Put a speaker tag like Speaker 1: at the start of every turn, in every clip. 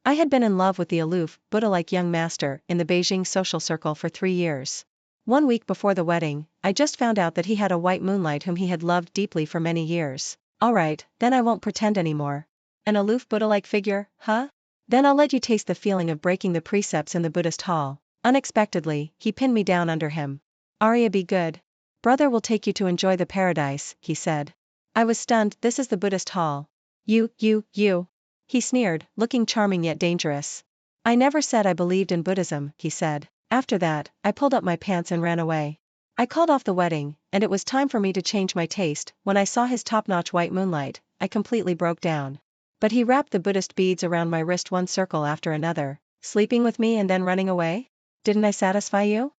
Speaker 1: I had been in love with the aloof, Buddha-like young master in the Beijing social circle for 3 years. 1 week before the wedding, I just found out that he had a white moonlight whom he had loved deeply for many years. Alright, then I won't pretend anymore. An aloof Buddha-like figure, huh? Then I'll let you taste the feeling of breaking the precepts in the Buddhist hall. Unexpectedly, he pinned me down under him. Arya, be good. Brother will take you to enjoy the paradise, he said. I was stunned. This is the Buddhist hall. You. He sneered, looking charming yet dangerous. I never said I believed in Buddhism, he said. After that, I pulled up my pants and ran away. I called off the wedding, and it was time for me to change my taste. When I saw his top-notch white moonlight, I completely broke down. But he wrapped the Buddhist beads around my wrist one circle after another, sleeping with me and then running away? Didn't I satisfy you?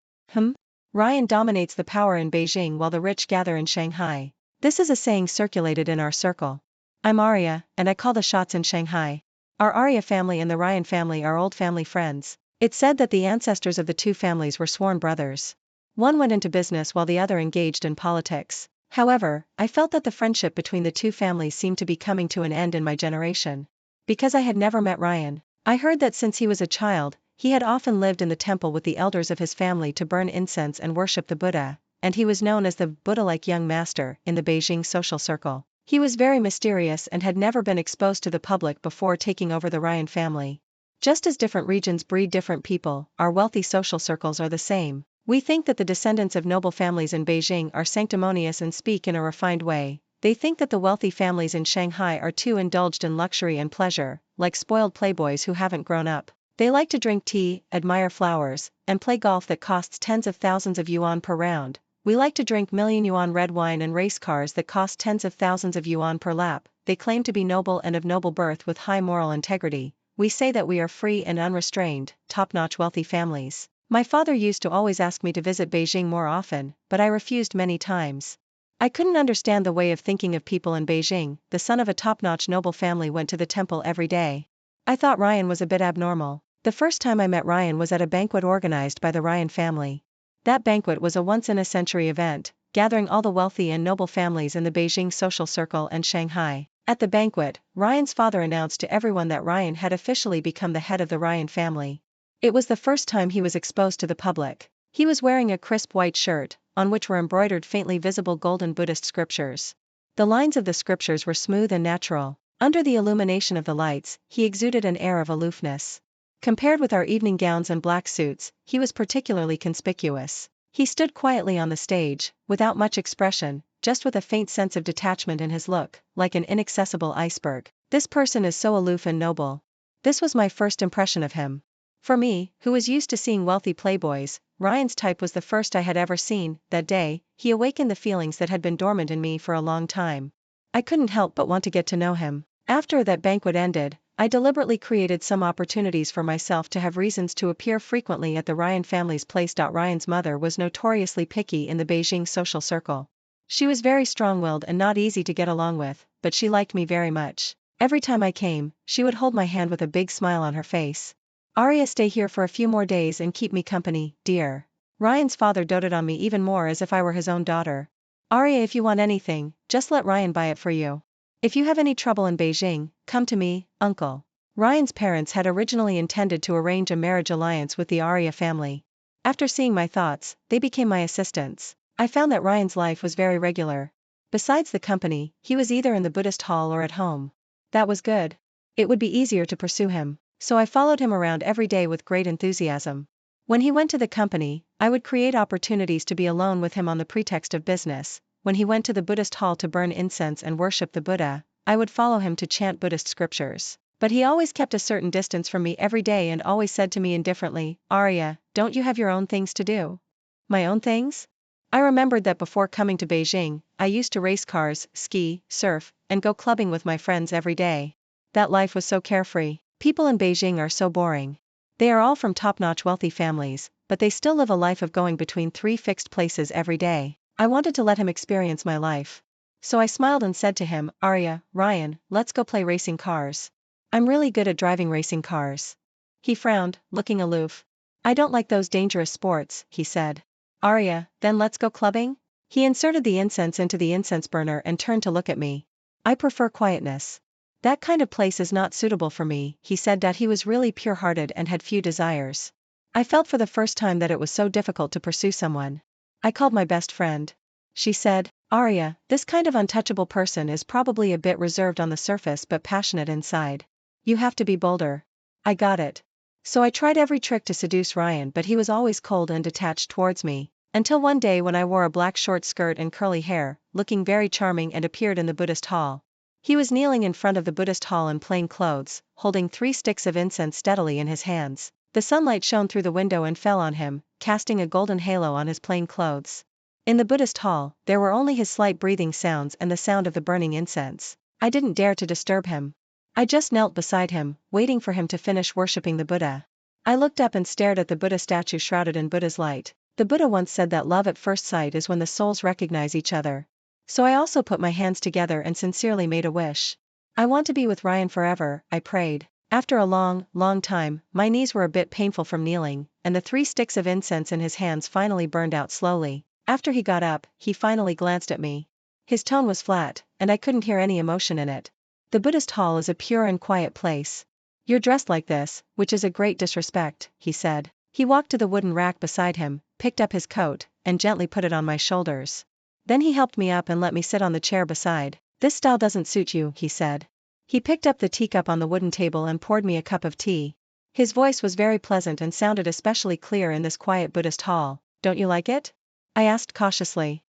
Speaker 1: Ryan dominates the power in Beijing while the rich gather in Shanghai. This is a saying circulated in our circle. I'm Arya, and I call the shots in Shanghai. Our Arya family and the Ryan family are old family friends. It's said that the ancestors of the two families were sworn brothers. One went into business while the other engaged in politics. However, I felt that the friendship between the two families seemed to be coming to an end in my generation. Because I had never met Ryan, I heard that since he was a child, he had often lived in the temple with the elders of his family to burn incense and worship the Buddha, and he was known as the Buddha-like young master in the Beijing social circle. He was very mysterious and had never been exposed to the public before taking over the Ryan family. Just as different regions breed different people, our wealthy social circles are the same. We think that the descendants of noble families in Beijing are sanctimonious and speak in a refined way. They think that the wealthy families in Shanghai are too indulged in luxury and pleasure, like spoiled playboys who haven't grown up. They like to drink tea, admire flowers, and play golf that costs tens of thousands of yuan per round. We like to drink million yuan red wine and race cars that cost tens of thousands of yuan per lap. They claim to be noble and of noble birth with high moral integrity. We say that we are free and unrestrained, top-notch wealthy families. My father used to always ask me to visit Beijing more often, but I refused many times. I couldn't understand the way of thinking of people in Beijing. The son of a top-notch noble family went to the temple every day. I thought Ryan was a bit abnormal. The first time I met Ryan was at a banquet organized by the Ryan family. That banquet was a once-in-a-century event, gathering all the wealthy and noble families in the Beijing social circle and Shanghai. At the banquet, Ryan's father announced to everyone that Ryan had officially become the head of the Ryan family. It was the first time he was exposed to the public. He was wearing a crisp white shirt, on which were embroidered faintly visible golden Buddhist scriptures. The lines of the scriptures were smooth and natural. Under the illumination of the lights, he exuded an air of aloofness. Compared with our evening gowns and black suits, he was particularly conspicuous. He stood quietly on the stage, without much expression, just with a faint sense of detachment in his look, like an inaccessible iceberg. This person is so aloof and noble. This was my first impression of him. For me, who was used to seeing wealthy playboys, Ryan's type was the first I had ever seen. That day, he awakened the feelings that had been dormant in me for a long time. I couldn't help but want to get to know him. After that banquet ended, I deliberately created some opportunities for myself to have reasons to appear frequently at the Ryan family's place. Ryan's mother was notoriously picky in the Beijing social circle. She was very strong-willed and not easy to get along with, but she liked me very much. Every time I came, she would hold my hand with a big smile on her face. Arya, stay here for a few more days and keep me company, dear. Ryan's father doted on me even more as if I were his own daughter. Arya, if you want anything, just let Ryan buy it for you. If you have any trouble in Beijing, come to me, uncle. Ryan's parents had originally intended to arrange a marriage alliance with the Arya family. After seeing my thoughts, they became my assistants. I found that Ryan's life was very regular. Besides the company, he was either in the Buddhist hall or at home. That was good. It would be easier to pursue him, so I followed him around every day with great enthusiasm. When he went to the company, I would create opportunities to be alone with him on the pretext of business. When he went to the Buddhist hall to burn incense and worship the Buddha, I would follow him to chant Buddhist scriptures. But he always kept a certain distance from me every day and always said to me indifferently, Arya, don't you have your own things to do? My own things? I remembered that before coming to Beijing, I used to race cars, ski, surf, and go clubbing with my friends every day. That life was so carefree. People in Beijing are so boring. They are all from top-notch wealthy families, but they still live a life of going between 3 fixed places every day. I wanted to let him experience my life. So I smiled and said to him, Arya, Ryan, let's go play racing cars. I'm really good at driving racing cars. He frowned, looking aloof. I don't like those dangerous sports, he said. Arya, then let's go clubbing? He inserted the incense into the incense burner and turned to look at me. I prefer quietness. That kind of place is not suitable for me. He said that he was really pure-hearted and had few desires. I felt for the first time that it was so difficult to pursue someone. I called my best friend. She said, Arya, this kind of untouchable person is probably a bit reserved on the surface but passionate inside. You have to be bolder. I got it. So I tried every trick to seduce Ryan, but he was always cold and detached towards me, until one day when I wore a black short skirt and curly hair, looking very charming, and appeared in the Buddhist hall. He was kneeling in front of the Buddhist hall in plain clothes, holding 3 sticks of incense steadily in his hands. The sunlight shone through the window and fell on him, casting a golden halo on his plain clothes. In the Buddhist hall, there were only his slight breathing sounds and the sound of the burning incense. I didn't dare to disturb him. I just knelt beside him, waiting for him to finish worshipping the Buddha. I looked up and stared at the Buddha statue shrouded in Buddha's light. The Buddha once said that love at first sight is when the souls recognize each other. So I also put my hands together and sincerely made a wish. I want to be with Ryan forever, I prayed. After a long, long time, my knees were a bit painful from kneeling, and the 3 sticks of incense in his hands finally burned out slowly. After he got up, he finally glanced at me. His tone was flat, and I couldn't hear any emotion in it. The Buddhist hall is a pure and quiet place. You're dressed like this, which is a great disrespect, he said. He walked to the wooden rack beside him, picked up his coat, and gently put it on my shoulders. Then he helped me up and let me sit on the chair beside. This style doesn't suit you, he said. He picked up the teacup on the wooden table and poured me a cup of tea. His voice was very pleasant and sounded especially clear in this quiet Buddhist hall. Don't you like it? I asked cautiously.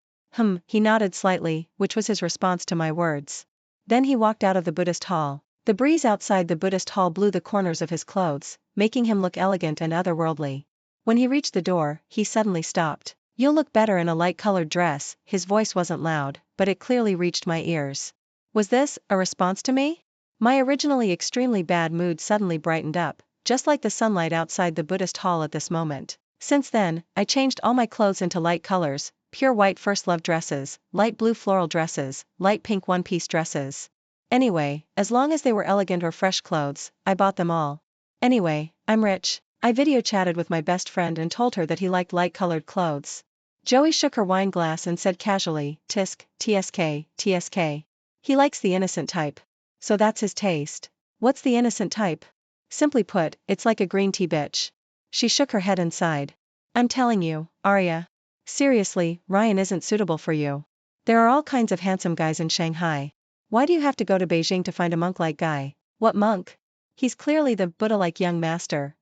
Speaker 1: He nodded slightly, which was his response to my words. Then he walked out of the Buddhist hall. The breeze outside the Buddhist hall blew the corners of his clothes, making him look elegant and otherworldly. When he reached the door, he suddenly stopped. You'll look better in a light-colored dress. His voice wasn't loud, but it clearly reached my ears. Was this a response to me? My originally extremely bad mood suddenly brightened up, just like the sunlight outside the Buddhist hall at this moment. Since then, I changed all my clothes into light colors: pure white first love dresses, light blue floral dresses, light pink one-piece dresses. Anyway, as long as they were elegant or fresh clothes, I bought them all. Anyway, I'm rich. I video chatted with my best friend and told her that he liked light-colored clothes. Joey shook her wine glass and said casually, Tisk, TSK, TSK. He likes the innocent type. So that's his taste. What's the innocent type? Simply put, it's like a green tea bitch. She shook her head and sighed. I'm telling you, Arya. Seriously, Ryan isn't suitable for you. There are all kinds of handsome guys in Shanghai. Why do you have to go to Beijing to find a monk-like guy? What monk? He's clearly the Buddha-like young master.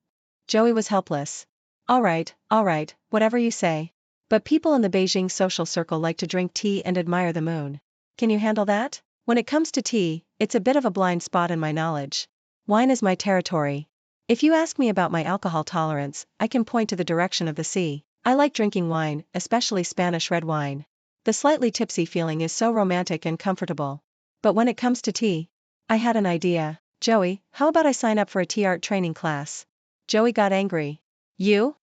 Speaker 1: Joey was helpless. All right, whatever you say. But people in the Beijing social circle like to drink tea and admire the moon. Can you handle that? When it comes to tea, it's a bit of a blind spot in my knowledge. Wine is my territory. If you ask me about my alcohol tolerance, I can point to the direction of the sea. I like drinking wine, especially Spanish red wine. The slightly tipsy feeling is so romantic and comfortable. But when it comes to tea, I had an idea. Joey, how about I sign up for a tea art training class? Joey got angry. You?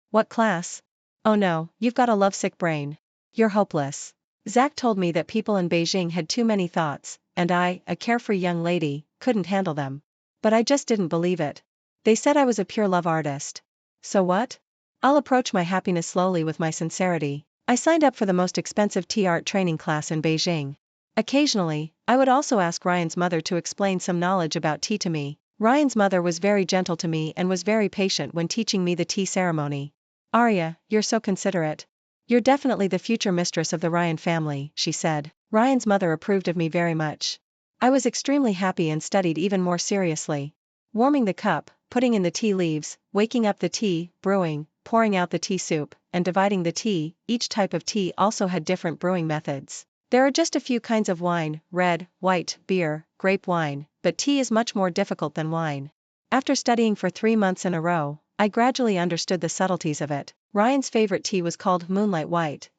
Speaker 1: What class? Oh no, you've got a lovesick brain. You're hopeless. Zach told me that people in Beijing had too many thoughts, and I, a carefree young lady, couldn't handle them. But I just didn't believe it. They said I was a pure love artist. So what? I'll approach my happiness slowly with my sincerity. I signed up for the most expensive tea art training class in Beijing. Occasionally, I would also ask Ryan's mother to explain some knowledge about tea to me. Ryan's mother was very gentle to me and was very patient when teaching me the tea ceremony. Arya, you're so considerate. You're definitely the future mistress of the Ryan family, she said. Ryan's mother approved of me very much. I was extremely happy and studied even more seriously. Warming the cup, putting in the tea leaves, waking up the tea, brewing, pouring out the tea soup, and dividing the tea. Each type of tea also had different brewing methods. There are just a few kinds of wine: red, white, beer, grape wine, but tea is much more difficult than wine. After studying for 3 months in a row, I gradually understood the subtleties of it. Ryan's favorite tea was called Moonlight White.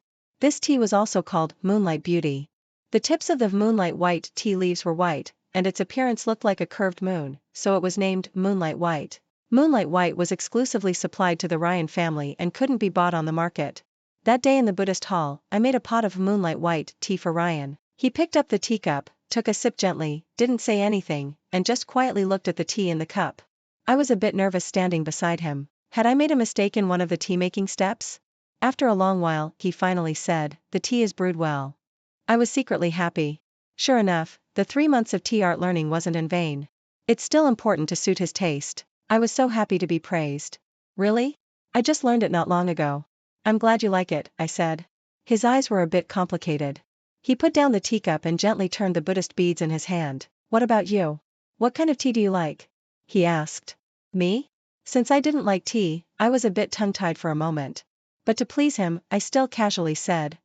Speaker 1: This tea was also called Moonlight Beauty. The tips of the Moonlight White tea leaves were white, and its appearance looked like a curved moon, so it was named Moonlight White. Moonlight White was exclusively supplied to the Ryan family and couldn't be bought on the market. That day in the Buddhist hall, I made a pot of Moonlight White tea for Ryan. He picked up the teacup, took a sip gently, didn't say anything, and just quietly looked at the tea in the cup. I was a bit nervous standing beside him. Had I made a mistake in one of the tea-making steps? After a long while, he finally said, "The tea is brewed well." I was secretly happy. Sure enough, the 3 months of tea art learning wasn't in vain. It's still important to suit his taste. I was so happy to be praised. Really? I just learned it not long ago. I'm glad you like it, I said. His eyes were a bit complicated. He put down the teacup and gently turned the Buddhist beads in his hand. What about you? What kind of tea do you like? He asked. Me? Since I didn't like tea, I was a bit tongue-tied for a moment. But to please him, I still casually said,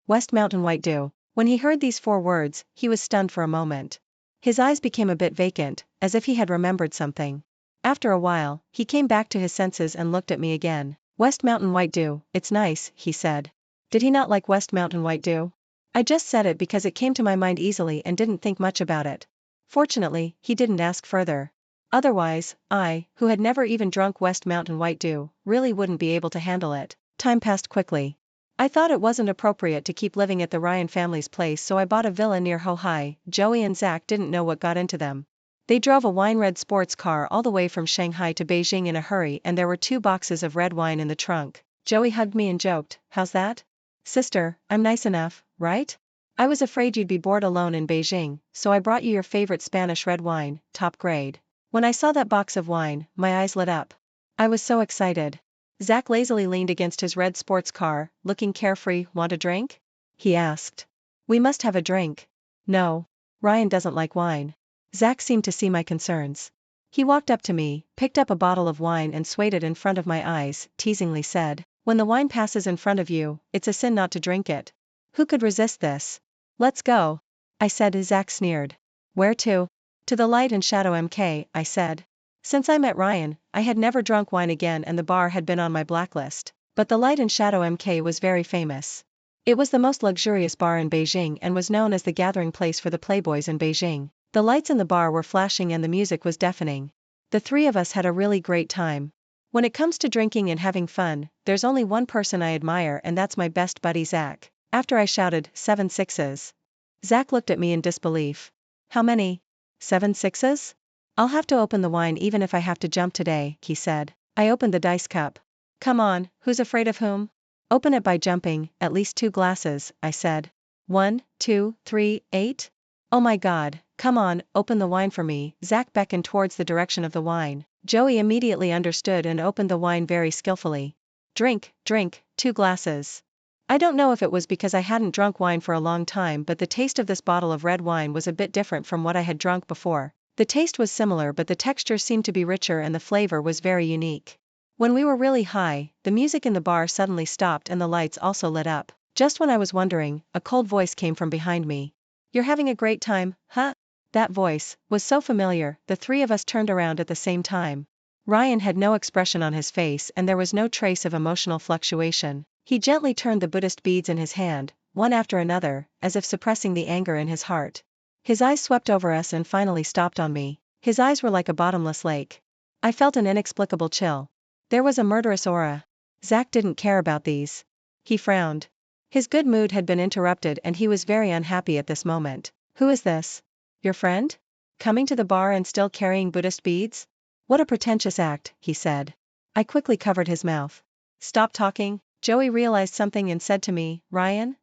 Speaker 1: West Mountain White Dew. When he heard these 4 words, he was stunned for a moment. His eyes became a bit vacant, as if he had remembered something. After a while, he came back to his senses and looked at me again. West Mountain White Dew, it's nice, he said. Did he not like West Mountain White Dew? I just said it because it came to my mind easily and didn't think much about it. Fortunately, he didn't ask further. Otherwise, I, who had never even drunk West Mountain White Dew, really wouldn't be able to handle it. Time passed quickly. I thought it wasn't appropriate to keep living at the Ryan family's place, so I bought a villa near Hohai. Joey and Zach didn't know what got into them. They drove a wine-red sports car all the way from Shanghai to Beijing in a hurry, and there were 2 boxes of red wine in the trunk. Joey hugged me and joked, "How's that? Sister, I'm nice enough, right? I was afraid you'd be bored alone in Beijing, so I brought you your favorite Spanish red wine, top grade." When I saw that box of wine, my eyes lit up. I was so excited. Zach lazily leaned against his red sports car, looking carefree. "Want a drink?" he asked. "We must have a drink." "No. Ryan doesn't like wine." Zach seemed to see my concerns. He walked up to me, picked up a bottle of wine and swayed it in front of my eyes, teasingly said, "When the wine passes in front of you, it's a sin not to drink it." Who could resist this? "Let's go," I said. Zach sneered. "Where to?" "To the Light and Shadow MK, I said. Since I met Ryan, I had never drunk wine again and the bar had been on my blacklist. But the Light and Shadow MK was very famous. It was the most luxurious bar in Beijing and was known as the gathering place for the playboys in Beijing. The lights in the bar were flashing and the music was deafening. The 3 of us had a really great time. When it comes to drinking and having fun, there's only one person I admire, and that's my best buddy Zach. After I shouted, 7 sixes. Zach looked at me in disbelief. "How many? 7 sixes? I'll have to open the wine even if I have to jump today," he said. I opened the dice cup. "Come on, who's afraid of whom? Open it by jumping, at least 2 glasses, I said. 1, 2, 3, 8? Oh my god, come on, open the wine for me." Zach beckoned towards the direction of the wine. Joey immediately understood and opened the wine very skillfully. Drink, 2 glasses. I don't know if it was because I hadn't drunk wine for a long time, but the taste of this bottle of red wine was a bit different from what I had drunk before. The taste was similar, but the texture seemed to be richer and the flavor was very unique. When we were really high, the music in the bar suddenly stopped and the lights also lit up. Just when I was wondering, a cold voice came from behind me. "You're having a great time, huh?" That voice was so familiar. The 3 of us turned around at the same time. Ryan had no expression on his face and there was no trace of emotional fluctuation. He gently turned the Buddhist beads in his hand, one after another, as if suppressing the anger in his heart. His eyes swept over us and finally stopped on me. His eyes were like a bottomless lake. I felt an inexplicable chill. There was a murderous aura. Zach didn't care about these. He frowned. His good mood had been interrupted and he was very unhappy at this moment. "Who is this? Your friend? Coming to the bar and still carrying Buddhist beads? What a pretentious act," he said. I quickly covered his mouth. "Stop talking." Joey realized something and said to me, "Ryan?"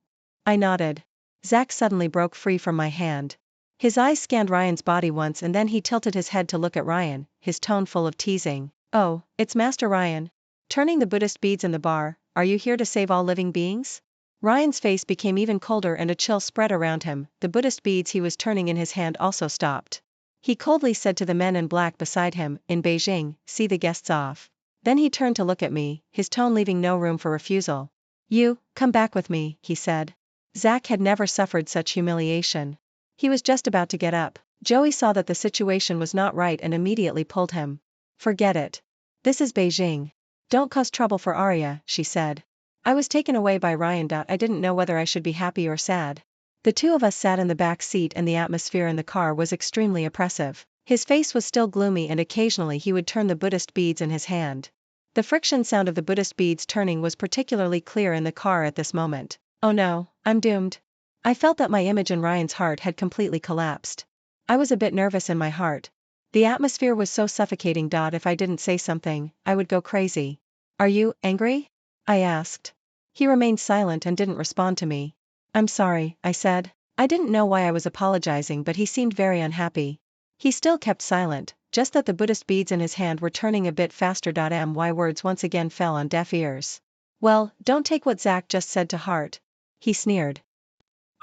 Speaker 1: I nodded. Zach suddenly broke free from my hand. His eyes scanned Ryan's body once and then he tilted his head to look at Ryan, his tone full of teasing. "Oh, it's Master Ryan. Turning the Buddhist beads in the bar, are you here to save all living beings?" Ryan's face became even colder and a chill spread around him. The Buddhist beads he was turning in his hand also stopped. He coldly said to the men in black beside him, "In Beijing, see the guests off." Then he turned to look at me, his tone leaving no room for refusal. "You, come back with me," he said. Zach had never suffered such humiliation. He was just about to get up. Joey saw that the situation was not right and immediately pulled him. "Forget it. This is Beijing. Don't cause trouble for Arya," she said. I was taken away by Ryan. I didn't know whether I should be happy or sad. The 2 of us sat in the back seat and the atmosphere in the car was extremely oppressive. His face was still gloomy and occasionally he would turn the Buddhist beads in his hand. The friction sound of the Buddhist beads turning was particularly clear in the car at this moment. Oh no, I'm doomed. I felt that my image in Ryan's heart had completely collapsed. I was a bit nervous in my heart. The atmosphere was so suffocating. If I didn't say something, I would go crazy. "Are you angry?" I asked. He remained silent and didn't respond to me. "I'm sorry," I said. I didn't know why I was apologizing, but he seemed very unhappy. He still kept silent, just that the Buddhist beads in his hand were turning a bit faster. My words once again fell on deaf ears. Well, don't take what Zach just said to heart. He sneered.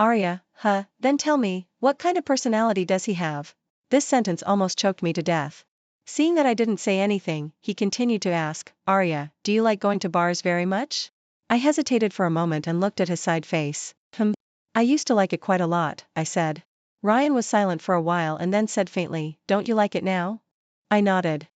Speaker 1: Arya, then tell me, what kind of personality does he have? This sentence almost choked me to death. Seeing that I didn't say anything, he continued to ask, Arya, do you like going to bars very much? I hesitated for a moment and looked at his side face. I used to like it quite a lot, I said. Ryan was silent for a while and then said faintly, don't you like it now? I nodded.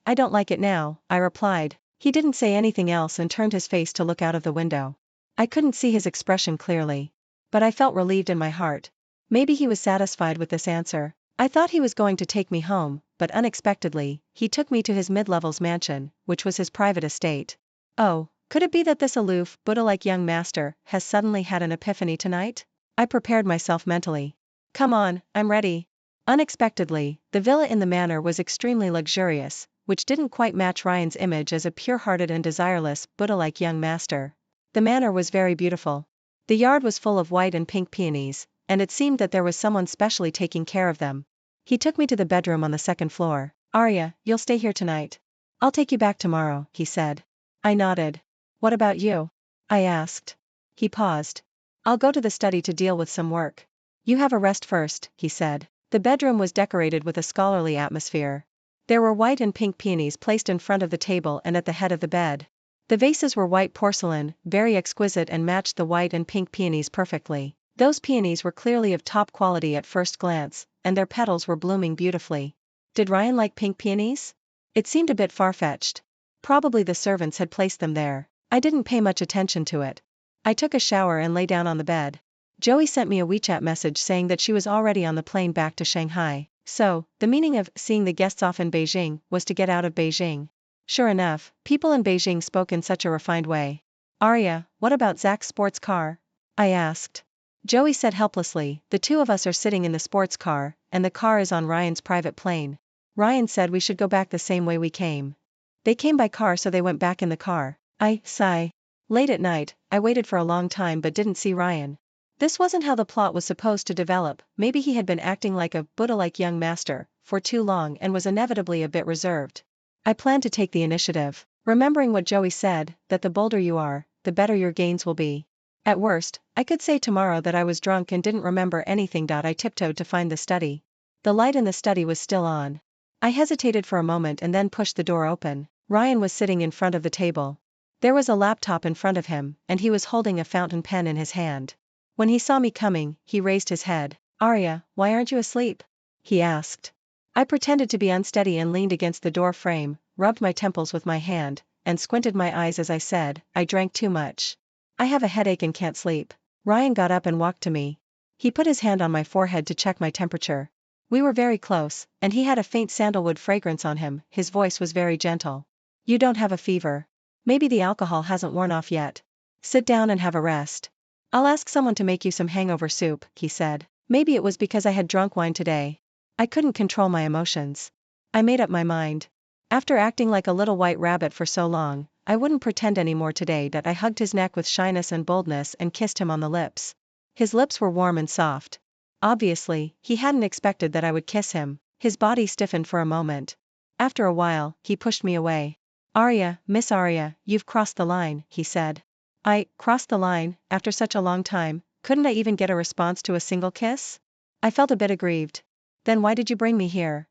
Speaker 1: I don't like it now, I replied. He didn't say anything else and turned his face to look out of the window. I couldn't see his expression clearly, but I felt relieved in my heart. Maybe he was satisfied with this answer. I thought he was going to take me home, but unexpectedly, he took me to his mid-levels mansion, which was his private estate. Oh, could it be that this aloof, Buddha-like young master has suddenly had an epiphany tonight? I prepared myself mentally. Come on, I'm ready. Unexpectedly, the villa in the manor was extremely luxurious, which didn't quite match Ryan's image as a pure-hearted and desireless, Buddha-like young master. The manor was very beautiful. The yard was full of white and pink peonies, and it seemed that there was someone specially taking care of them. He took me to the bedroom on the second floor. Arya, you'll stay here tonight. I'll take you back tomorrow, he said. I nodded. What about you? I asked. He paused. I'll go to the study to deal with some work. You have a rest first, he said. The bedroom was decorated with a scholarly atmosphere. There were white and pink peonies placed in front of the table and at the head of the bed. The vases were white porcelain, very exquisite, and matched the white and pink peonies perfectly. Those peonies were clearly of top quality at first glance, and their petals were blooming beautifully. Did Ryan like pink peonies? It seemed a bit far-fetched. Probably the servants had placed them there. I didn't pay much attention to it. I took a shower and lay down on the bed. Joey sent me a WeChat message saying that she was already on the plane back to Shanghai. So, the meaning of seeing the guests off in Beijing was to get out of Beijing. Sure enough, people in Beijing spoke in such a refined way. Arya, what about Zach's sports car? I asked. Joey said helplessly, the two of us are sitting in the sports car, and the car is on Ryan's private plane. Ryan said we should go back the same way we came. They came by car, so they went back in the car. I sigh. Late at night, I waited for a long time but didn't see Ryan. This wasn't how the plot was supposed to develop. Maybe he had been acting like a Buddha-like young master for too long and was inevitably a bit reserved. I planned to take the initiative, remembering what Joey said, that the bolder you are, the better your gains will be. At worst, I could say tomorrow that I was drunk and didn't remember anything. I tiptoed to find the study. The light in the study was still on. I hesitated for a moment and then pushed the door open. Ryan was sitting in front of the table. There was a laptop in front of him, and he was holding a fountain pen in his hand. When he saw me coming, he raised his head. Arya, why aren't you asleep? He asked. I pretended to be unsteady and leaned against the door frame, rubbed my temples with my hand, and squinted my eyes as I said, I drank too much. I have a headache and can't sleep. Ryan got up and walked to me. He put his hand on my forehead to check my temperature. We were very close, and he had a faint sandalwood fragrance on him. His voice was very gentle. You don't have a fever. Maybe the alcohol hasn't worn off yet. Sit down and have a rest. I'll ask someone to make you some hangover soup, he said. Maybe it was because I had drunk wine today. I couldn't control my emotions. I made up my mind. After acting like a little white rabbit for so long, I wouldn't pretend anymore today. That I hugged his neck with shyness and boldness and kissed him on the lips. His lips were warm and soft. Obviously, he hadn't expected that I would kiss him. His body stiffened for a moment. After a while, he pushed me away. Arya, Miss Arya, you've crossed the line, he said. I crossed the line, after such a long time? Couldn't I even get a response to a single kiss? I felt a bit aggrieved. Then why did you bring me here?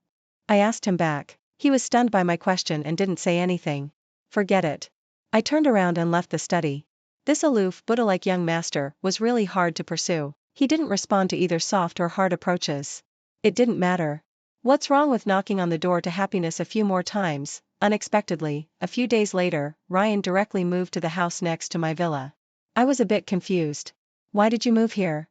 Speaker 1: I asked him back. He was stunned by my question and didn't say anything. Forget it. I turned around and left the study. This aloof, Buddha-like young master was really hard to pursue. He didn't respond to either soft or hard approaches. It didn't matter. What's wrong with knocking on the door to happiness a few more times? Unexpectedly, a few days later, Ryan directly moved to the house next to my villa. I was a bit confused. Why did you move here?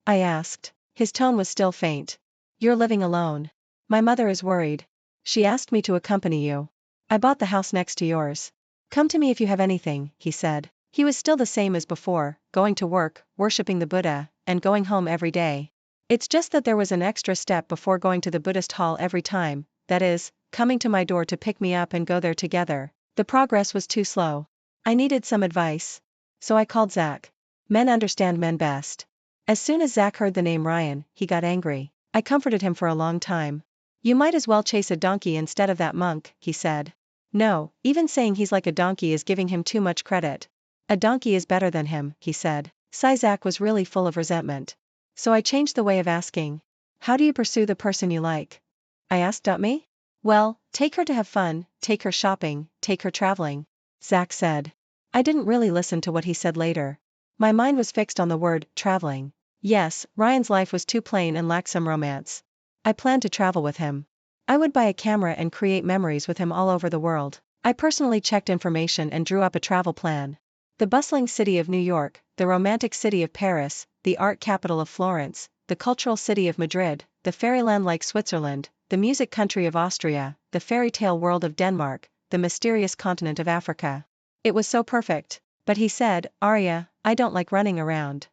Speaker 1: I asked. His tone was still faint. You're living alone. My mother is worried. She asked me to accompany you. I bought the house next to yours. Come to me if you have anything, he said. He was still the same as before, going to work, worshipping the Buddha, and going home every day. It's just that there was an extra step before going to the Buddhist hall every time, that is, coming to my door to pick me up and go there together. The progress was too slow. I needed some advice. So I called Zach. Men understand men best. As soon as Zach heard the name Ryan, he got angry. I comforted him for a long time. You might as well chase a donkey instead of that monk, he said. No, even saying he's like a donkey is giving him too much credit. A donkey is better than him, he said. Zach was really full of resentment. So I changed the way of asking. How do you pursue the person you like? I asked me. Well, take her to have fun, take her shopping, take her traveling. Zach said. I didn't really listen to what he said later. My mind was fixed on the word, traveling. Yes, Ryan's life was too plain and lacked some romance. I planned to travel with him. I would buy a camera and create memories with him all over the world. I personally checked information and drew up a travel plan. The bustling city of New York, the romantic city of Paris, the art capital of Florence, the cultural city of Madrid, the fairyland-like Switzerland, the music country of Austria, the fairy tale world of Denmark, the mysterious continent of Africa. It was so perfect. But he said, Arya, I don't like running around.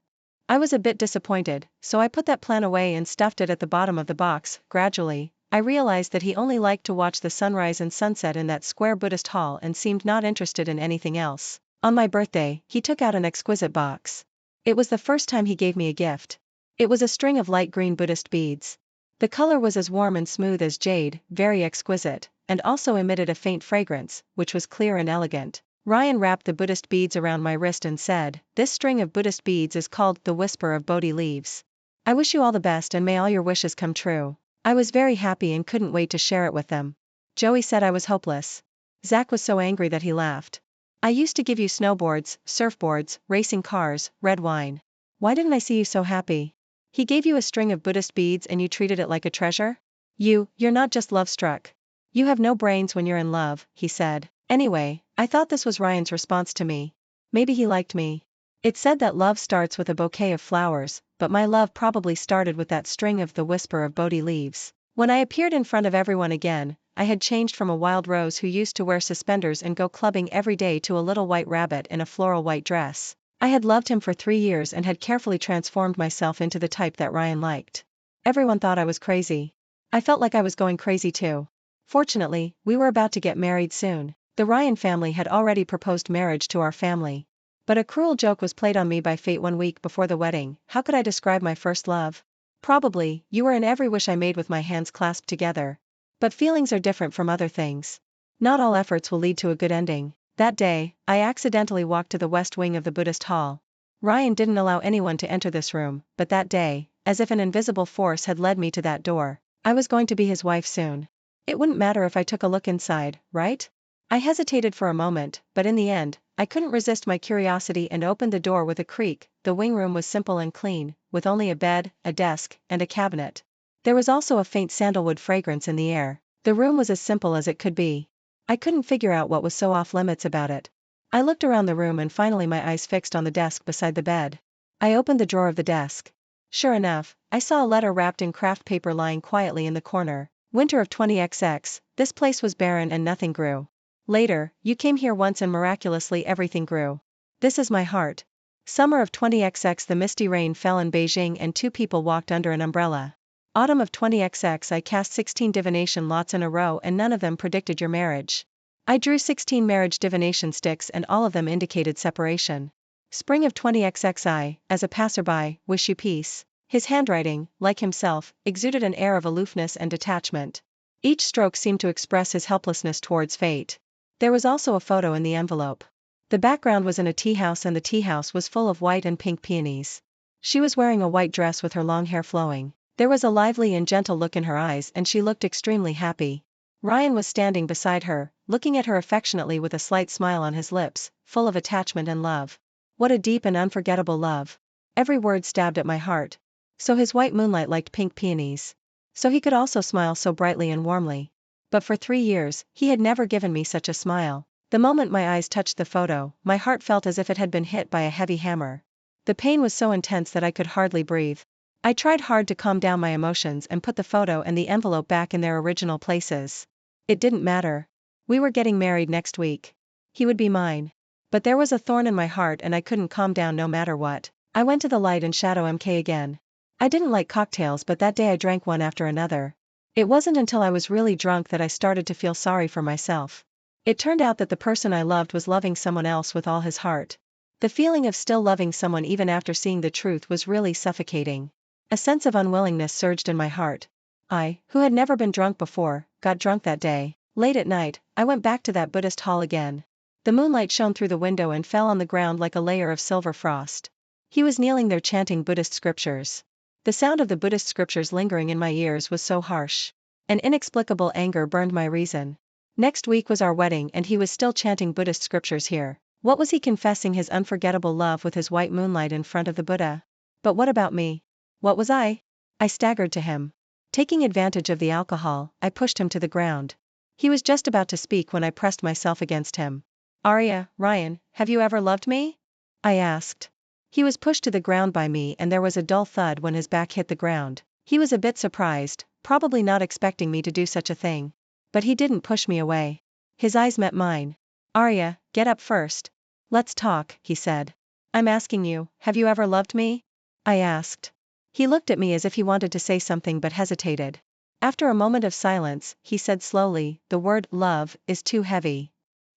Speaker 1: I was a bit disappointed, so I put that plan away and stuffed it at the bottom of the box. Gradually, I realized that he only liked to watch the sunrise and sunset in that square Buddhist hall and seemed not interested in anything else. On my birthday, he took out an exquisite box. It was the first time he gave me a gift. It was a string of light green Buddhist beads. The color was as warm and smooth as jade, very exquisite, and also emitted a faint fragrance, which was clear and elegant. Ryan wrapped the Buddhist beads around my wrist and said, This string of Buddhist beads is called the Whisper of Bodhi Leaves. I wish you all the best and may all your wishes come true. I was very happy and couldn't wait to share it with them. Joey said I was hopeless. Zach was so angry that he laughed. I used to give you snowboards, surfboards, racing cars, red wine. Why didn't I see you so happy? He gave you a string of Buddhist beads and you treated it like a treasure? You're not just love-struck. You have no brains when you're in love, he said. Anyway, I thought this was Ryan's response to me. Maybe he liked me. It said that love starts with a bouquet of flowers, but my love probably started with that string of the Whisper of Bodhi Leaves. When I appeared in front of everyone again, I had changed from a wild rose who used to wear suspenders and go clubbing every day to a little white rabbit in a floral white dress. I had loved him for 3 years and had carefully transformed myself into the type that Ryan liked. Everyone thought I was crazy. I felt like I was going crazy too. Fortunately, we were about to get married soon. The Ryan family had already proposed marriage to our family. But a cruel joke was played on me by fate 1 week before the wedding. How could I describe my first love? Probably, you were in every wish I made with my hands clasped together. But feelings are different from other things. Not all efforts will lead to a good ending. That day, I accidentally walked to the west wing of the Buddhist hall. Ryan didn't allow anyone to enter this room, but that day, as if an invisible force had led me to that door, I was going to be his wife soon. It wouldn't matter if I took a look inside, right? I hesitated for a moment, but in the end, I couldn't resist my curiosity and opened the door with a creak. The wing room was simple and clean, with only a bed, a desk, and a cabinet. There was also a faint sandalwood fragrance in the air. The room was as simple as it could be. I couldn't figure out what was so off-limits about it. I looked around the room and finally my eyes fixed on the desk beside the bed. I opened the drawer of the desk. Sure enough, I saw a letter wrapped in craft paper lying quietly in the corner. Winter of 20XX, this place was barren and nothing grew. Later, you came here once and miraculously everything grew. This is my heart. Summer of 20XX, the misty rain fell in Beijing and 2 people walked under an umbrella. Autumn of 20XX, I cast 16 divination lots in a row and none of them predicted your marriage. I drew 16 marriage divination sticks and all of them indicated separation. Spring of 20XX, as a passerby, wish you peace. His handwriting, like himself, exuded an air of aloofness and detachment. Each stroke seemed to express his helplessness towards fate. There was also a photo in the envelope. The background was in a tea house and the tea house was full of white and pink peonies. She was wearing a white dress with her long hair flowing. There was a lively and gentle look in her eyes and she looked extremely happy. Ryan was standing beside her, looking at her affectionately with a slight smile on his lips, full of attachment and love. What a deep and unforgettable love. Every word stabbed at my heart. So his white moonlight liked pink peonies. So he could also smile so brightly and warmly. But for 3 years, he had never given me such a smile. The moment my eyes touched the photo, my heart felt as if it had been hit by a heavy hammer. The pain was so intense that I could hardly breathe. I tried hard to calm down my emotions and put the photo and the envelope back in their original places. It didn't matter. We were getting married next week. He would be mine. But there was a thorn in my heart and I couldn't calm down no matter what. I went to the light and shadow MK again. I didn't like cocktails but that day I drank one after another. It wasn't until I was really drunk that I started to feel sorry for myself. It turned out that the person I loved was loving someone else with all his heart. The feeling of still loving someone even after seeing the truth was really suffocating. A sense of unwillingness surged in my heart. I, who had never been drunk before, got drunk that day. Late at night, I went back to that Buddhist hall again. The moonlight shone through the window and fell on the ground like a layer of silver frost. He was kneeling there chanting Buddhist scriptures. The sound of the Buddhist scriptures lingering in my ears was so harsh. An inexplicable anger burned my reason. Next week was our wedding and he was still chanting Buddhist scriptures here. What was he confessing his unforgettable love with his white moonlight in front of the Buddha? But what about me? What was I? I staggered to him. Taking advantage of the alcohol, I pushed him to the ground. He was just about to speak when I pressed myself against him. Arya, Ryan, have you ever loved me? I asked. He was pushed to the ground by me and there was a dull thud when his back hit the ground. He was a bit surprised, probably not expecting me to do such a thing. But he didn't push me away. His eyes met mine. Arya, get up first. Let's talk, he said. I'm asking you, have you ever loved me? I asked. He looked at me as if he wanted to say something but hesitated. After a moment of silence, he said slowly, the word love is too heavy.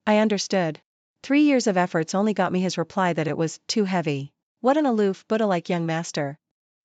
Speaker 1: I understood. 3 years of efforts only got me his reply that it was too heavy. What an aloof, Buddha-like young master.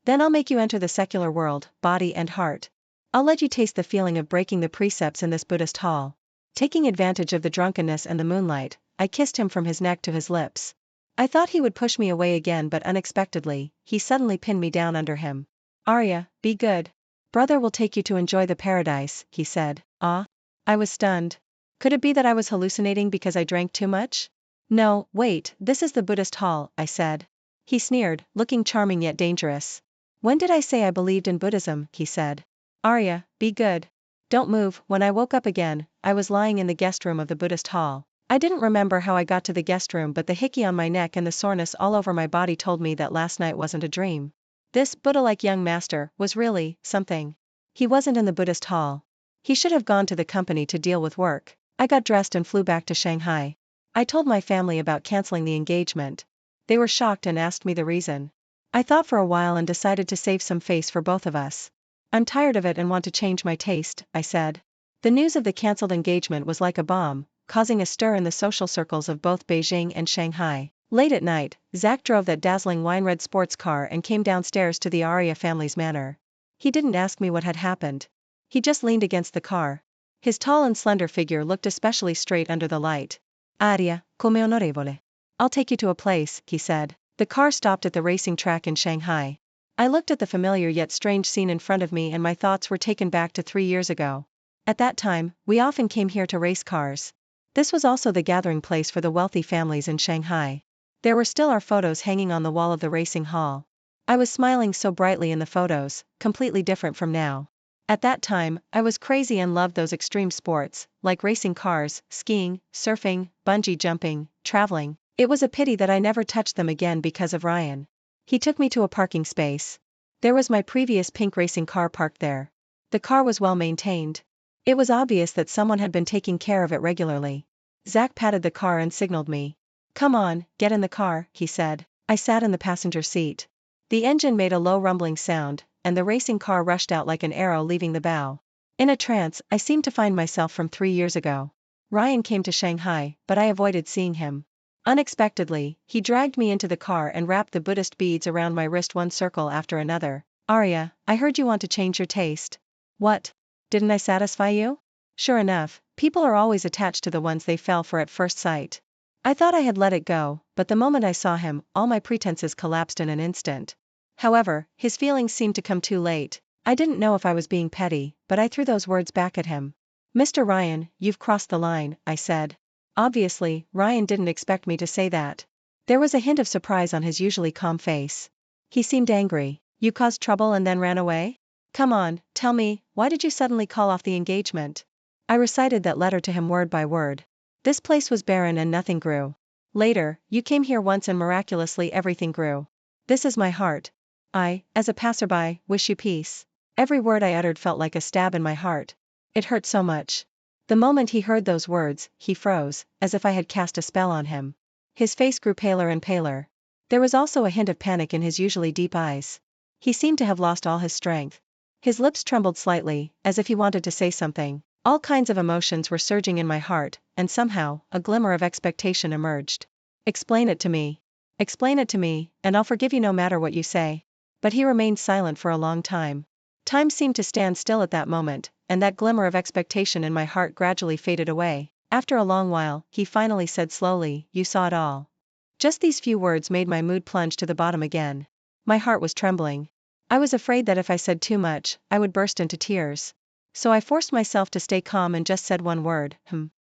Speaker 1: Then I'll make you enter the secular world, body and heart. I'll let you taste the feeling of breaking the precepts in this Buddhist hall. Taking advantage of the drunkenness and the moonlight, I kissed him from his neck to his lips. I thought he would push me away again but unexpectedly, he suddenly pinned me down under him. Arya, be good. Brother will take you to enjoy the paradise, he said. Ah? I was stunned. Could it be that I was hallucinating because I drank too much? No, wait, this is the Buddhist hall, I said. He sneered, looking charming yet dangerous. When did I say I believed in Buddhism, he said. Arya, be good. Don't move. When I woke up again, I was lying in the guest room of the Buddhist hall. I didn't remember how I got to the guest room but the hickey on my neck and the soreness all over my body told me that last night wasn't a dream. This Buddha-like young master was really something. He wasn't in the Buddhist hall. He should have gone to the company to deal with work. I got dressed and flew back to Shanghai. I told my family about canceling the engagement. They were shocked and asked me the reason. I thought for a while and decided to save some face for both of us. I'm tired of it and want to change my taste, I said. The news of the cancelled engagement was like a bomb, causing a stir in the social circles of both Beijing and Shanghai. Late at night, Zach drove that dazzling wine-red sports car and came downstairs to the Arya family's manor. He didn't ask me what had happened. He just leaned against the car. His tall and slender figure looked especially straight under the light. Arya, come onorevole. I'll take you to a place, he said. The car stopped at the racing track in Shanghai. I looked at the familiar yet strange scene in front of me and my thoughts were taken back to 3 years ago. At that time, we often came here to race cars. This was also the gathering place for the wealthy families in Shanghai. There were still our photos hanging on the wall of the racing hall. I was smiling so brightly in the photos, completely different from now. At that time, I was crazy and loved those extreme sports, like racing cars, skiing, surfing, bungee jumping, traveling. It was a pity that I never touched them again because of Ryan. He took me to a parking space. There was my previous pink racing car parked there. The car was well maintained. It was obvious that someone had been taking care of it regularly. Zach patted the car and signaled me. Come on, get in the car, he said. I sat in the passenger seat. The engine made a low rumbling sound, and the racing car rushed out like an arrow leaving the bow. In a trance, I seemed to find myself from 3 years ago. Ryan came to Shanghai, but I avoided seeing him. Unexpectedly, he dragged me into the car and wrapped the Buddhist beads around my wrist one circle after another. Arya, I heard you want to change your taste. What? Didn't I satisfy you? Sure enough, people are always attached to the ones they fell for at first sight. I thought I had let it go, but the moment I saw him, all my pretenses collapsed in an instant. However, his feelings seemed to come too late. I didn't know if I was being petty, but I threw those words back at him. Mr. Ryan, you've crossed the line, I said. Obviously, Ryan didn't expect me to say that. There was a hint of surprise on his usually calm face. He seemed angry. You caused trouble and then ran away? Come on, tell me, why did you suddenly call off the engagement? I recited that letter to him word by word. This place was barren and nothing grew. Later, you came here once and miraculously everything grew. This is my heart. I, as a passerby, wish you peace. Every word I uttered felt like a stab in my heart. It hurt so much. The moment he heard those words, he froze, as if I had cast a spell on him. His face grew paler and paler. There was also a hint of panic in his usually deep eyes. He seemed to have lost all his strength. His lips trembled slightly, as if he wanted to say something. All kinds of emotions were surging in my heart, and somehow, a glimmer of expectation emerged. Explain it to me. Explain it to me, and I'll forgive you no matter what you say. But he remained silent for a long time. Time seemed to stand still at that moment, and that glimmer of expectation in my heart gradually faded away. After a long while, he finally said slowly, "You saw it all." Just these few words made my mood plunge to the bottom again. My heart was trembling. I was afraid that if I said too much, I would burst into tears. So I forced myself to stay calm and just said one word,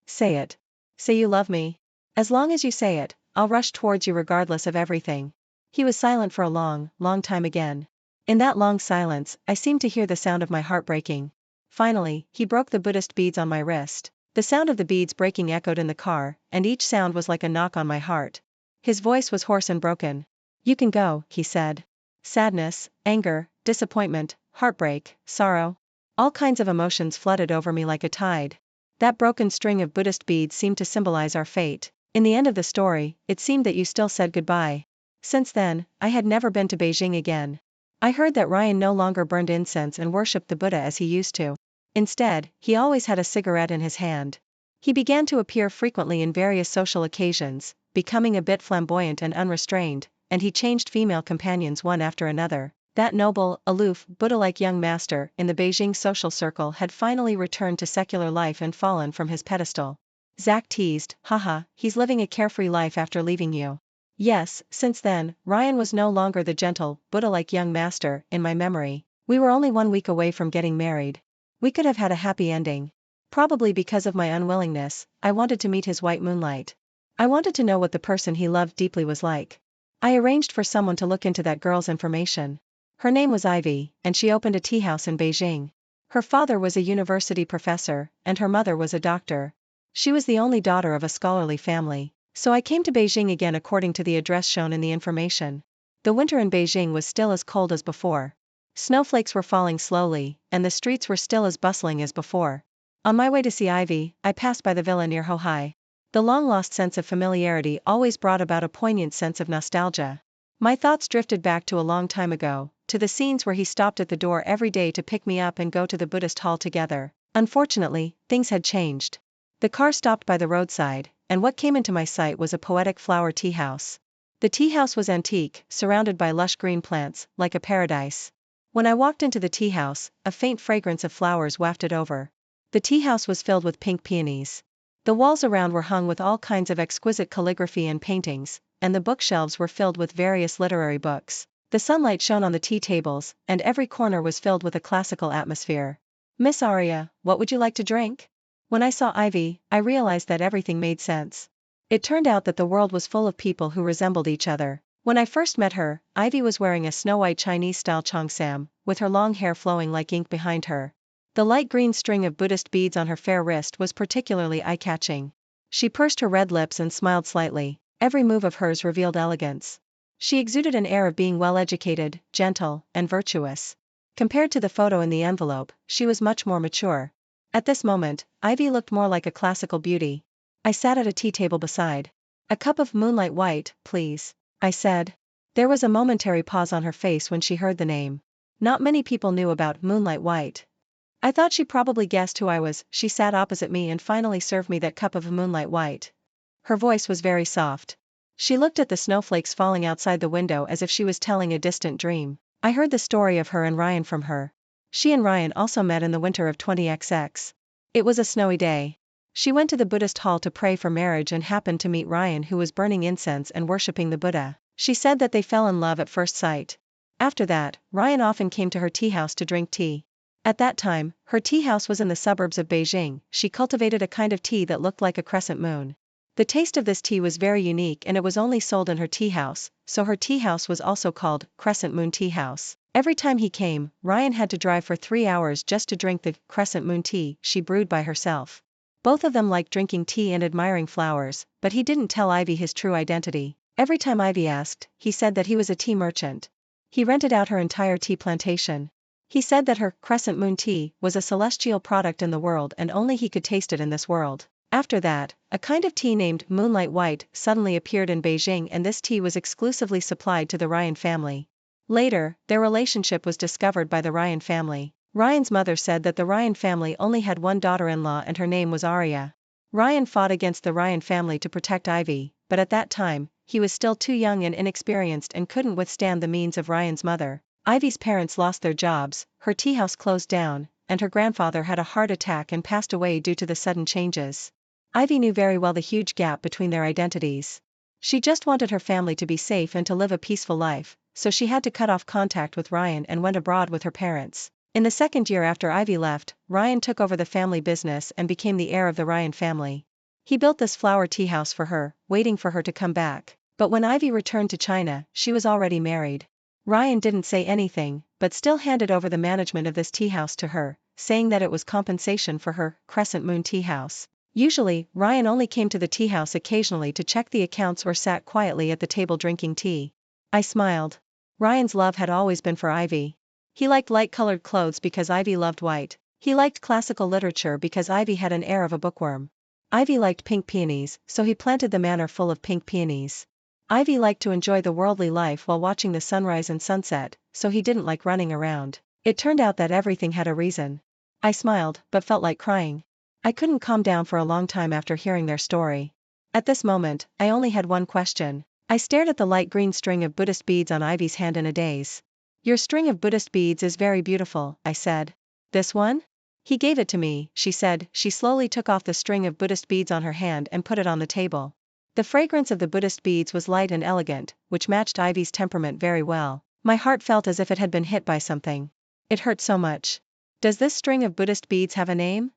Speaker 1: say it. Say you love me. As long as you say it, I'll rush towards you regardless of everything. He was silent for a long, long time again. In that long silence, I seemed to hear the sound of my heart breaking. Finally, he broke the Buddhist beads on my wrist. The sound of the beads breaking echoed in the car, and each sound was like a knock on my heart. His voice was hoarse and broken. "You can go," he said. Sadness, anger, disappointment, heartbreak, sorrow. All kinds of emotions flooded over me like a tide. That broken string of Buddhist beads seemed to symbolize our fate. In the end of the story, it seemed that you still said goodbye. Since then, I had never been to Beijing again. I heard that Ryan no longer burned incense and worshipped the Buddha as he used to. Instead, he always had a cigarette in his hand. He began to appear frequently in various social occasions, becoming a bit flamboyant and unrestrained, and he changed female companions one after another. That noble, aloof, Buddha-like young master in the Beijing social circle had finally returned to secular life and fallen from his pedestal. Zach teased, "Haha, he's living a carefree life after leaving you." Yes, since then, Ryan was no longer the gentle, Buddha-like young master in my memory. We were only 1 week away from getting married. We could have had a happy ending. Probably because of my unwillingness, I wanted to meet his white moonlight. I wanted to know what the person he loved deeply was like. I arranged for someone to look into that girl's information. Her name was Ivy, and she opened a tea house in Beijing. Her father was a university professor, and her mother was a doctor. She was the only daughter of a scholarly family. So I came to Beijing again according to the address shown in the information. The winter in Beijing was still as cold as before. Snowflakes were falling slowly, and the streets were still as bustling as before. On my way to see Ivy, I passed by the villa near Hohai. The long-lost sense of familiarity always brought about a poignant sense of nostalgia. My thoughts drifted back to a long time ago, to the scenes where he stopped at the door every day to pick me up and go to the Buddhist hall together. Unfortunately, things had changed. The car stopped by the roadside, and what came into my sight was a poetic flower tea house. The tea house was antique, surrounded by lush green plants, like a paradise. When I walked into the tea house, a faint fragrance of flowers wafted over. The tea house was filled with pink peonies. The walls around were hung with all kinds of exquisite calligraphy and paintings, and the bookshelves were filled with various literary books. The sunlight shone on the tea tables, and every corner was filled with a classical atmosphere. "Miss Aria, what would you like to drink?" When I saw Ivy, I realized that everything made sense. It turned out that the world was full of people who resembled each other. When I first met her, Ivy was wearing a snow-white Chinese-style cheongsam, with her long hair flowing like ink behind her. The light green string of Buddhist beads on her fair wrist was particularly eye-catching. She pursed her red lips and smiled slightly. Every move of hers revealed elegance. She exuded an air of being well-educated, gentle, and virtuous. Compared to the photo in the envelope, she was much more mature. At this moment, Ivy looked more like a classical beauty. I sat at a tea table beside. "A cup of moonlight white, please," I said. There was a momentary pause on her face when she heard the name. Not many people knew about moonlight white. I thought she probably guessed who I was. She sat opposite me and finally served me that cup of moonlight white. Her voice was very soft. She looked at the snowflakes falling outside the window as if she was telling a distant dream. I heard the story of her and Ryan from her. She and Ryan also met in the winter of 20XX. It was a snowy day. She went to the Buddhist hall to pray for marriage and happened to meet Ryan, who was burning incense and worshipping the Buddha. She said that they fell in love at first sight. After that, Ryan often came to her tea house to drink tea. At that time, her tea house was in the suburbs of Beijing. She cultivated a kind of tea that looked like a crescent moon. The taste of this tea was very unique and it was only sold in her tea house, so her tea house was also called Crescent Moon Tea House. Every time he came, Ryan had to drive for 3 hours just to drink the crescent moon tea she brewed by herself. Both of them liked drinking tea and admiring flowers, but he didn't tell Ivy his true identity. Every time Ivy asked, he said that he was a tea merchant. He rented out her entire tea plantation. He said that her crescent moon tea was a celestial product in the world and only he could taste it in this world. After that, a kind of tea named Moonlight White suddenly appeared in Beijing, and this tea was exclusively supplied to the Ryan family. Later, their relationship was discovered by the Ryan family. Ryan's mother said that the Ryan family only had one daughter-in-law and her name was Aria. Ryan fought against the Ryan family to protect Ivy, but at that time, he was still too young and inexperienced and couldn't withstand the means of Ryan's mother. Ivy's parents lost their jobs, her tea house closed down, and her grandfather had a heart attack and passed away due to the sudden changes. Ivy knew very well the huge gap between their identities. She just wanted her family to be safe and to live a peaceful life, so she had to cut off contact with Ryan and went abroad with her parents. In the second year after Ivy left, Ryan took over the family business and became the heir of the Ryan family. He built this flower tea house for her, waiting for her to come back. But when Ivy returned to China, she was already married. Ryan didn't say anything, but still handed over the management of this tea house to her, saying that it was compensation for her Crescent Moon tea house. Usually, Ryan only came to the tea house occasionally to check the accounts or sat quietly at the table drinking tea. I smiled. Ryan's love had always been for Ivy. He liked light-colored clothes because Ivy loved white. He liked classical literature because Ivy had an air of a bookworm. Ivy liked pink peonies, so he planted the manor full of pink peonies. Ivy liked to enjoy the worldly life while watching the sunrise and sunset, so he didn't like running around. It turned out that everything had a reason. I smiled, but felt like crying. I couldn't calm down for a long time after hearing their story. At this moment, I only had one question. I stared at the light green string of Buddhist beads on Ivy's hand in a daze. Your string of Buddhist beads is very beautiful, I said. This one? He gave it to me, she said. She slowly took off the string of Buddhist beads on her hand and put it on the table. The fragrance of the Buddhist beads was light and elegant, which matched Ivy's temperament very well. My heart felt as if it had been hit by something. It hurt so much. Does this string of Buddhist beads have a name?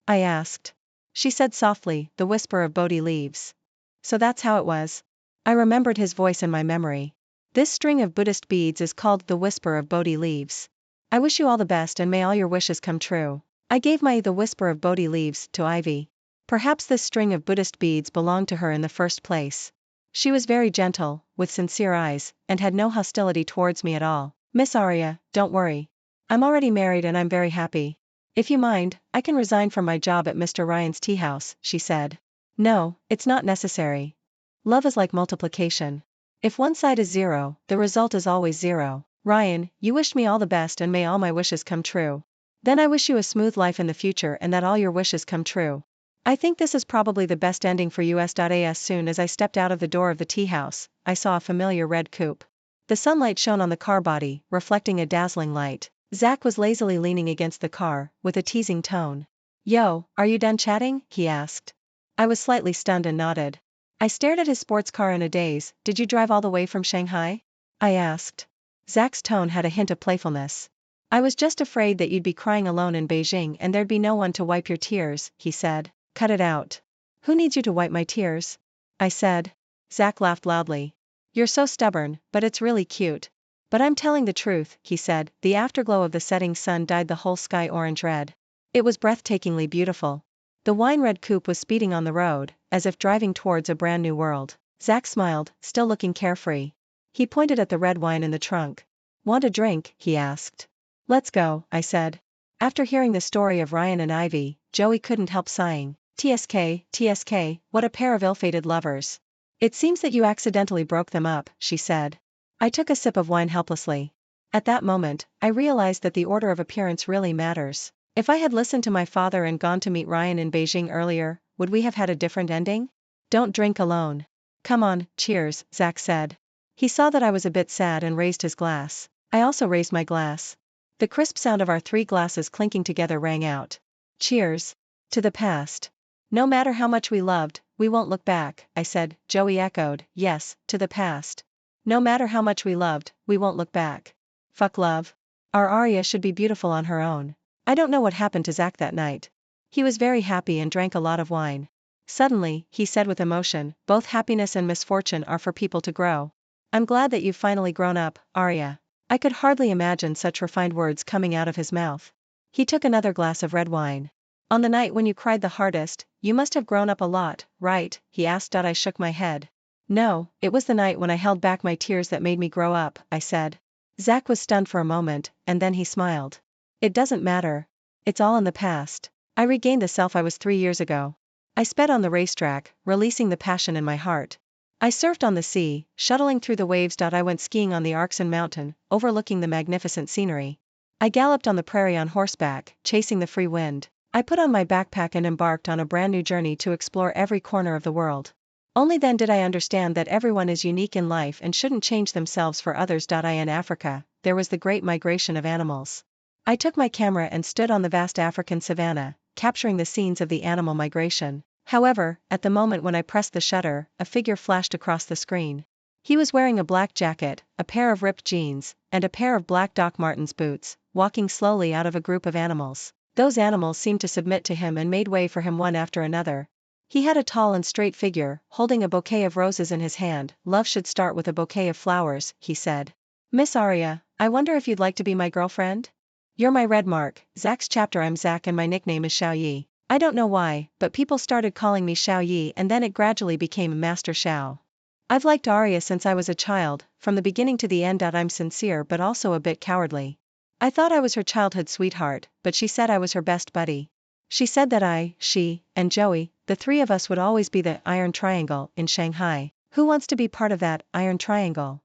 Speaker 1: I asked. She said softly, the whisper of Bodhi leaves. So that's how it was. I remembered his voice in my memory. This string of Buddhist beads is called the whisper of Bodhi leaves. I wish you all the best and may all your wishes come true. I gave the whisper of Bodhi leaves to Ivy. Perhaps this string of Buddhist beads belonged to her in the first place. She was very gentle, with sincere eyes, and had no hostility towards me at all. Miss Arya, don't worry. I'm already married and I'm very happy. If you mind, I can resign from my job at Mr. Ryan's tea house, she said. No, it's not necessary. Love is like multiplication. If one side is 0, the result is always 0. Ryan, you wished me all the best and may all my wishes come true. Then I wish you a smooth life in the future and that all your wishes come true. I think this is probably the best ending for yrs.As. Soon as I stepped out of the door of the tea house, I saw a familiar red coupe. The sunlight shone on the car body, reflecting a dazzling light. Zach was lazily leaning against the car, with a teasing tone. Yo, are you done chatting? He asked. I was slightly stunned and nodded. I stared at his sports car in a daze. Did you drive all the way from Shanghai? I asked. Zach's tone had a hint of playfulness. I was just afraid that you'd be crying alone in Beijing and there'd be no one to wipe your tears, he said. Cut it out. Who needs you to wipe my tears? I said. Zach laughed loudly. You're so stubborn, but it's really cute. But I'm telling the truth, he said. The afterglow of the setting sun dyed the whole sky orange red. It was breathtakingly beautiful. The wine-red coupe was speeding on the road, as if driving towards a brand new world. Zach smiled, still looking carefree. He pointed at the red wine in the trunk. Want a drink? He asked. Let's go, I said. After hearing the story of Ryan and Ivy, Joey couldn't help sighing. TSK, what a pair of ill-fated lovers. It seems that you accidentally broke them up, she said. I took a sip of wine helplessly. At that moment, I realized that the order of appearance really matters. If I had listened to my father and gone to meet Ryan in Beijing earlier, would we have had a different ending? Don't drink alone. Come on, cheers, Zach said. He saw that I was a bit sad and raised his glass. I also raised my glass. The crisp sound of our 3 glasses clinking together rang out. Cheers. To the past. No matter how much we loved, we won't look back, I said. Joey echoed, yes, to the past. No matter how much we loved, we won't look back. Fuck love. Our Arya should be beautiful on her own. I don't know what happened to Zach that night. He was very happy and drank a lot of wine. Suddenly, he said with emotion, both happiness and misfortune are for people to grow. I'm glad that you've finally grown up, Arya. I could hardly imagine such refined words coming out of his mouth. He took another glass of red wine. On the night when you cried the hardest, you must have grown up a lot, right? He asked. I shook my head. No, it was the night when I held back my tears that made me grow up, I said. Zach was stunned for a moment, and then he smiled. It doesn't matter. It's all in the past. I regained the self I was 3 years ago. I sped on the racetrack, releasing the passion in my heart. I surfed on the sea, shuttling through the waves. I went skiing on the Arkson mountain, overlooking the magnificent scenery. I galloped on the prairie on horseback, chasing the free wind. I put on my backpack and embarked on a brand new journey to explore every corner of the world. Only then did I understand that everyone is unique in life and shouldn't change themselves for others. In Africa, there was the great migration of animals. I took my camera and stood on the vast African savanna, capturing the scenes of the animal migration. However, at the moment when I pressed the shutter, a figure flashed across the screen. He was wearing a black jacket, a pair of ripped jeans, and a pair of black Doc Martens boots, walking slowly out of a group of animals. Those animals seemed to submit to him and made way for him one after another. He had a tall and straight figure, holding a bouquet of roses in his hand. "Love should start with a bouquet of flowers," he said. "Miss Aria, I wonder if you'd like to be my girlfriend? You're my red mark, Zach's chapter. I'm Zach and my nickname is Xiao Yi. I don't know why, but people started calling me Xiao Yi and then it gradually became Master Xiao. I've liked Aria since I was a child, from the beginning to the end. I'm sincere but also a bit cowardly. I thought I was her childhood sweetheart, but she said I was her best buddy. She said that she, and Joey, the three of us would always be the Iron Triangle in Shanghai. Who wants to be part of that Iron Triangle?"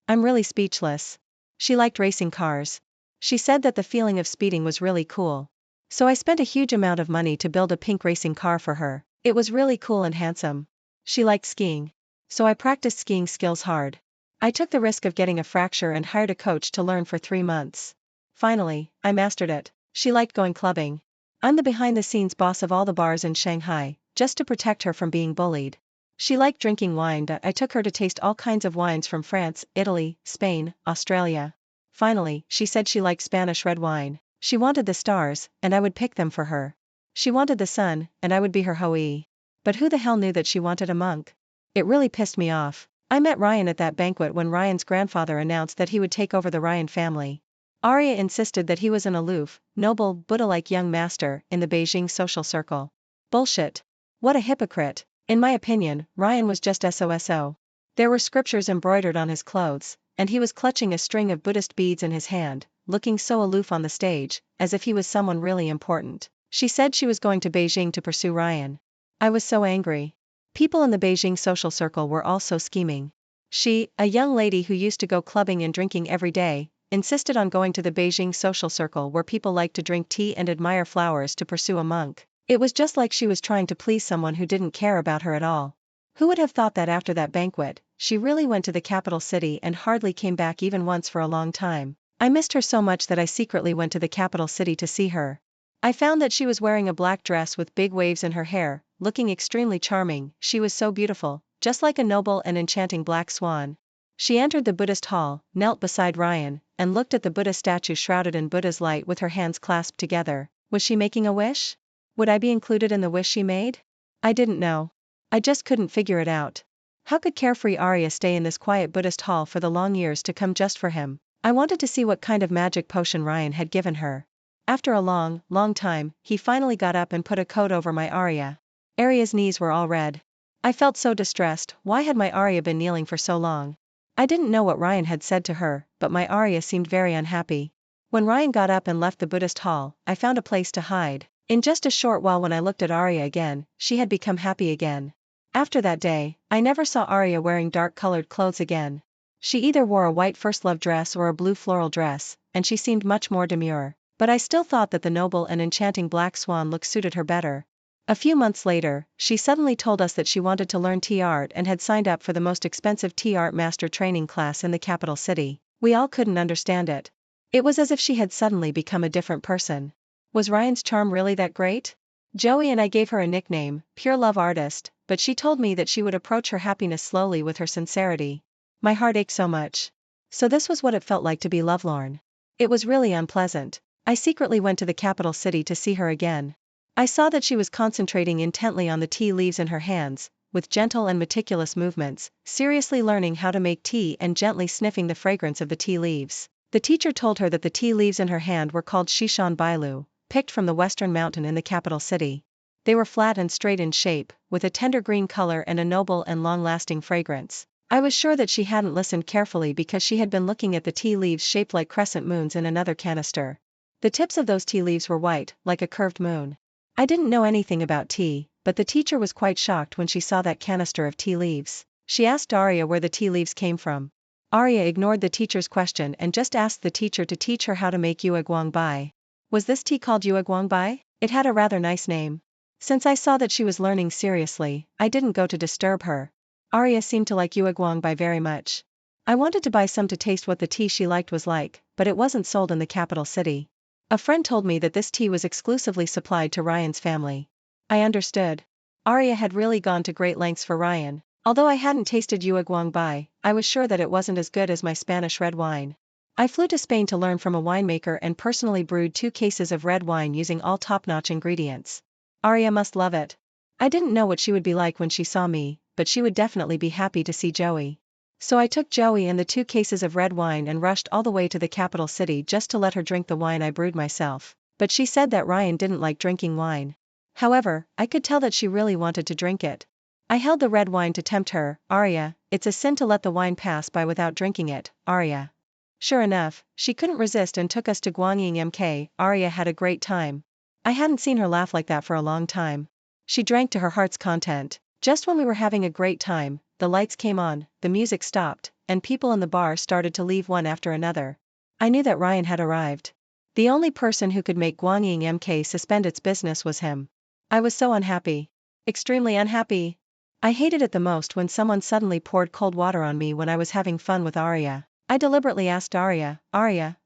Speaker 1: I'm really speechless. She liked racing cars. She said that the feeling of speeding was really cool. So I spent a huge amount of money to build a pink racing car for her. It was really cool and handsome. She liked skiing. So I practiced skiing skills hard. I took the risk of getting a fracture and hired a coach to learn for 3 months. Finally, I mastered it. She liked going clubbing. I'm the behind-the-scenes boss of all the bars in Shanghai, just to protect her from being bullied. She liked drinking wine. I took her to taste all kinds of wines from France, Italy, Spain, Australia. Finally, she said she liked Spanish red wine. She wanted the stars, and I would pick them for her. She wanted the sun, and I would be her Hoei. But who the hell knew that she wanted a monk? It really pissed me off. I met Ryan at that banquet when Ryan's grandfather announced that he would take over the Ryan family. Arya insisted that he was an aloof, noble, Buddha-like young master in the Beijing social circle. Bullshit. What a hypocrite. In my opinion, Ryan was just SOSO. There were scriptures embroidered on his clothes, and he was clutching a string of Buddhist beads in his hand, looking so aloof on the stage, as if he was someone really important. She said she was going to Beijing to pursue Ryan. I was so angry. People in the Beijing social circle were all so scheming. She, a young lady who used to go clubbing and drinking every day, insisted on going to the Beijing social circle where people like to drink tea and admire flowers to pursue a monk. It was just like she was trying to please someone who didn't care about her at all. Who would have thought that after that banquet, she really went to the capital city and hardly came back even once for a long time. I missed her so much that I secretly went to the capital city to see her. I found that she was wearing a black dress with big waves in her hair, looking extremely charming. She was so beautiful, just like a noble and enchanting black swan. She entered the Buddhist hall, knelt beside Ryan, and looked at the Buddha statue shrouded in Buddha's light with her hands clasped together. Was she making a wish? Would I be included in the wish she made? I didn't know. I just couldn't figure it out. How could carefree Arya stay in this quiet Buddhist hall for the long years to come just for him? I wanted to see what kind of magic potion Ryan had given her. After a long, long time, he finally got up and put a coat over my Arya. Arya's knees were all red. I felt so distressed. Why had my Arya been kneeling for so long? I didn't know what Ryan had said to her, but my Arya seemed very unhappy. When Ryan got up and left the Buddhist hall, I found a place to hide. In just a short while when I looked at Arya again, she had become happy again. After that day, I never saw Arya wearing dark-colored clothes again. She either wore a white first love dress or a blue floral dress, and she seemed much more demure. But I still thought that the noble and enchanting black swan look suited her better. A few months later, she suddenly told us that she wanted to learn tea art and had signed up for the most expensive tea art master training class in the capital city. We all couldn't understand it. It was as if she had suddenly become a different person. Was Ryan's charm really that great? Joey and I gave her a nickname, Pure Love Artist, but she told me that she would approach her happiness slowly with her sincerity. My heart ached so much. So this was what it felt like to be lovelorn. It was really unpleasant. I secretly went to the capital city to see her again. I saw that she was concentrating intently on the tea leaves in her hands, with gentle and meticulous movements, seriously learning how to make tea and gently sniffing the fragrance of the tea leaves. The teacher told her that the tea leaves in her hand were called Shishan Bailu, picked from the western mountain in the capital city. They were flat and straight in shape, with a tender green color and a noble and long-lasting fragrance. I was sure that she hadn't listened carefully because she had been looking at the tea leaves shaped like crescent moons in another canister. The tips of those tea leaves were white, like a curved moon. I didn't know anything about tea, but the teacher was quite shocked when she saw that canister of tea leaves. She asked Arya where the tea leaves came from. Arya ignored the teacher's question and just asked the teacher to teach her how to make Yue Guangbai. Was this tea called Yue Guangbai? It had a rather nice name. Since I saw that she was learning seriously, I didn't go to disturb her. Arya seemed to like Yueguang very much. I wanted to buy some to taste what the tea she liked was like, but it wasn't sold in the capital city. A friend told me that this tea was exclusively supplied to Ryan's family. I understood. Arya had really gone to great lengths for Ryan. Although I hadn't tasted Yueguang Bai, I was sure that it wasn't as good as my Spanish red wine. I flew to Spain to learn from a winemaker and personally brewed 2 cases of red wine using all top-notch ingredients. Arya must love it. I didn't know what she would be like when she saw me, but she would definitely be happy to see Joey. So I took Joey and the 2 cases of red wine and rushed all the way to the capital city just to let her drink the wine I brewed myself, but she said that Ryan didn't like drinking wine. However, I could tell that she really wanted to drink it. I held the red wine to tempt her. Arya, it's a sin to let the wine pass by without drinking it, Arya. Sure enough, she couldn't resist and took us to Guangying MK. Arya had a great time. I hadn't seen her laugh like that for a long time. She drank to her heart's content. Just when we were having a great time, the lights came on, the music stopped, and people in the bar started to leave one after another. I knew that Ryan had arrived. The only person who could make Guangying MK suspend its business was him. I was so unhappy. Extremely unhappy. I hated it the most when someone suddenly poured cold water on me when I was having fun with Arya. I deliberately asked Arya,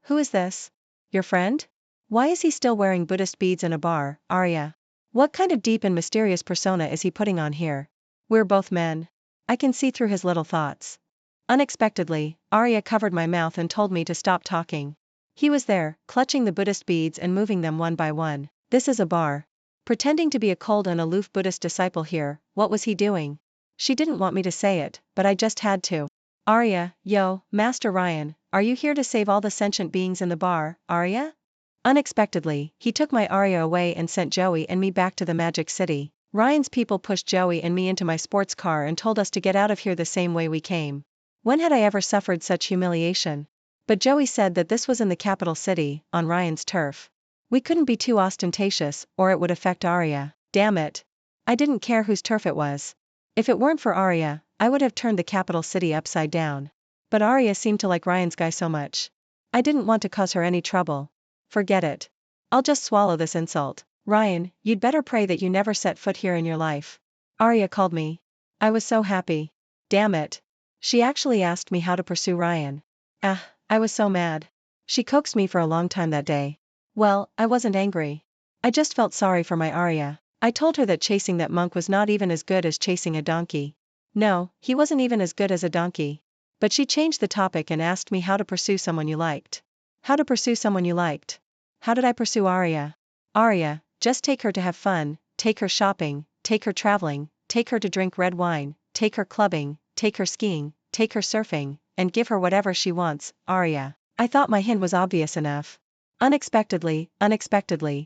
Speaker 1: who is this? Your friend? Why is he still wearing Buddhist beads in a bar, Arya? What kind of deep and mysterious persona is he putting on here? We're both men. I can see through his little thoughts. Unexpectedly, Arya covered my mouth and told me to stop talking. He was there, clutching the Buddhist beads and moving them one by one. This is a bar. Pretending to be a cold and aloof Buddhist disciple here, what was he doing? She didn't want me to say it, but I just had to. Arya, yo, Master Ryan, are you here to save all the sentient beings in the bar, Arya? Unexpectedly, he took my Arya away and sent Joey and me back to the Magic City. Ryan's people pushed Joey and me into my sports car and told us to get out of here the same way we came. When had I ever suffered such humiliation? But Joey said that this was in the capital city, on Ryan's turf. We couldn't be too ostentatious, or it would affect Arya. Damn it. I didn't care whose turf it was. If it weren't for Arya, I would have turned the capital city upside down. But Arya seemed to like Ryan's guy so much. I didn't want to cause her any trouble. Forget it. I'll just swallow this insult. Ryan, you'd better pray that you never set foot here in your life. Arya called me. I was so happy. Damn it. She actually asked me how to pursue Ryan. I was so mad. She coaxed me for a long time that day. Well, I wasn't angry. I just felt sorry for my Arya. I told her that chasing that monk was not even as good as chasing a donkey. No, he wasn't even as good as a donkey. But she changed the topic and asked me how to pursue someone you liked. How to pursue someone you liked. How did I pursue Arya? Arya, just take her to have fun, take her shopping, take her traveling, take her to drink red wine, take her clubbing, take her skiing, take her surfing, and give her whatever she wants, Arya. I thought my hint was obvious enough. Unexpectedly,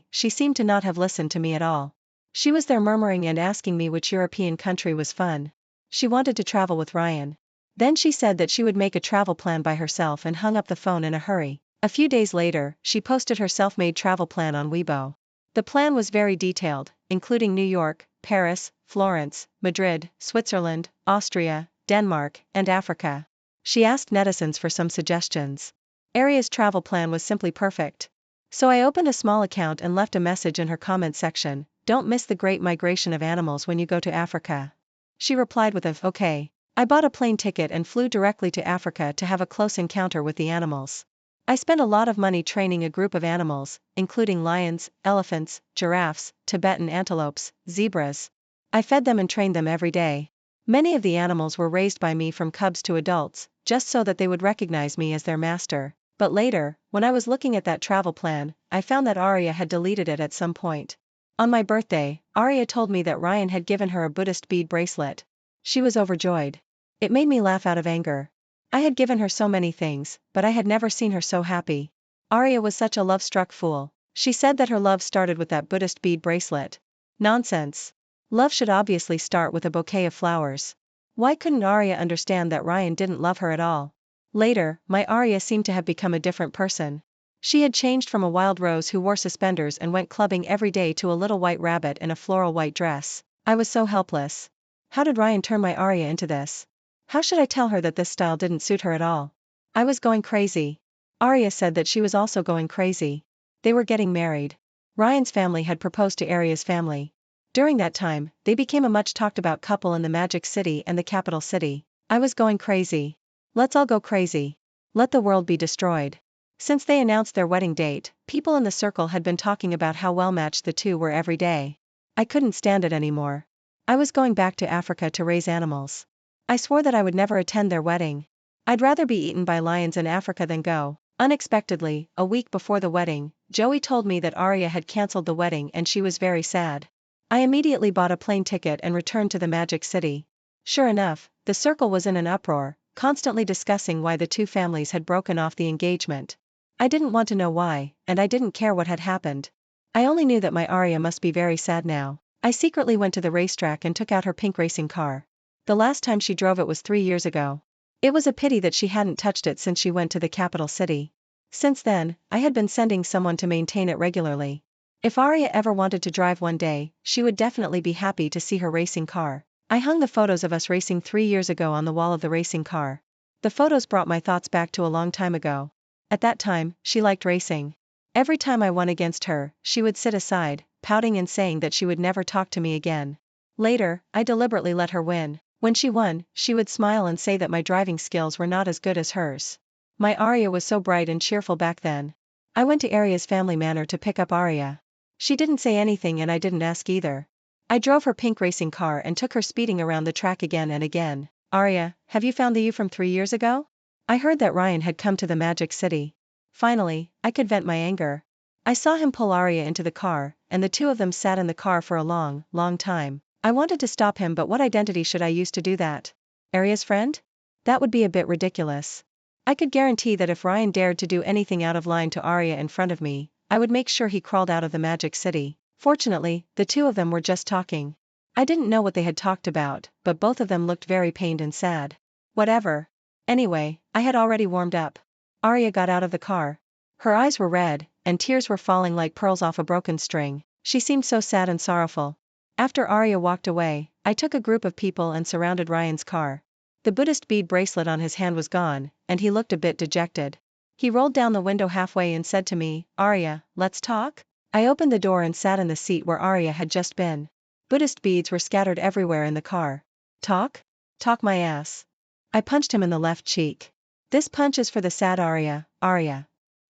Speaker 1: she seemed to not have listened to me at all. She was there murmuring and asking me which European country was fun. She wanted to travel with Ryan. Then she said that she would make a travel plan by herself and hung up the phone in a hurry. A few days later, she posted her self-made travel plan on Weibo. The plan was very detailed, including New York, Paris, Florence, Madrid, Switzerland, Austria, Denmark, and Africa. She asked netizens for some suggestions. Arya's travel plan was simply perfect. So I opened a small account and left a message in her comment section. Don't miss the great migration of animals when you go to Africa. She replied with a okay. I bought a plane ticket and flew directly to Africa to have a close encounter with the animals. I spent a lot of money training a group of animals, including lions, elephants, giraffes, Tibetan antelopes, zebras. I fed them and trained them every day. Many of the animals were raised by me from cubs to adults, just so that they would recognize me as their master. But later, when I was looking at that travel plan, I found that Arya had deleted it at some point. On my birthday, Arya told me that Ryan had given her a Buddhist bead bracelet. She was overjoyed. It made me laugh out of anger. I had given her so many things, but I had never seen her so happy. Arya was such a love-struck fool. She said that her love started with that Buddhist bead bracelet. Nonsense. Love should obviously start with a bouquet of flowers. Why couldn't Arya understand that Ryan didn't love her at all? Later, my Arya seemed to have become a different person. She had changed from a wild rose who wore suspenders and went clubbing every day to a little white rabbit in a floral white dress. I was so helpless. How did Ryan turn my Arya into this? How should I tell her that this style didn't suit her at all? I was going crazy. Arya said that she was also going crazy. They were getting married. Ryan's family had proposed to Arya's family. During that time, they became a much talked about couple in the Magic City and the capital city. I was going crazy. Let's all go crazy. Let the world be destroyed. Since they announced their wedding date, people in the circle had been talking about how well matched the two were every day. I couldn't stand it anymore. I was going back to Africa to raise animals. I swore that I would never attend their wedding. I'd rather be eaten by lions in Africa than go. Unexpectedly, a week before the wedding, Joey told me that Arya had cancelled the wedding and she was very sad. I immediately bought a plane ticket and returned to the Magic City. Sure enough, the circle was in an uproar, constantly discussing why the two families had broken off the engagement. I didn't want to know why, and I didn't care what had happened. I only knew that my Arya must be very sad now. I secretly went to the racetrack and took out her pink racing car. The last time she drove it was 3 years ago. It was a pity that she hadn't touched it since she went to the capital city. Since then, I had been sending someone to maintain it regularly. If Arya ever wanted to drive one day, she would definitely be happy to see her racing car. I hung the photos of us racing 3 years ago on the wall of the racing car. The photos brought my thoughts back to a long time ago. At that time, she liked racing. Every time I won against her, she would sit aside, pouting and saying that she would never talk to me again. Later, I deliberately let her win. When she won, she would smile and say that my driving skills were not as good as hers. My Arya was so bright and cheerful back then. I went to Arya's family manor to pick up Arya. She didn't say anything and I didn't ask either. I drove her pink racing car and took her speeding around the track again and again. Arya, have you found the you from 3 years ago? I heard that Ryan had come to the Magic City. Finally, I could vent my anger. I saw him pull Arya into the car, and the two of them sat in the car for a long, long time. I wanted to stop him, but what identity should I use to do that? Arya's friend? That would be a bit ridiculous. I could guarantee that if Ryan dared to do anything out of line to Arya in front of me, I would make sure he crawled out of the Magic City. Fortunately, the two of them were just talking. I didn't know what they had talked about, but both of them looked very pained and sad. Whatever. Anyway, I had already warmed up. Arya got out of the car. Her eyes were red, and tears were falling like pearls off a broken string. She seemed so sad and sorrowful. After Arya walked away, I took a group of people and surrounded Ryan's car. The Buddhist bead bracelet on his hand was gone, and he looked a bit dejected. He rolled down the window halfway and said to me, "Arya, let's talk?" I opened the door and sat in the seat where Arya had just been. Buddhist beads were scattered everywhere in the car. Talk? Talk my ass. I punched him in the left cheek. This punch is for the sad Arya, Arya.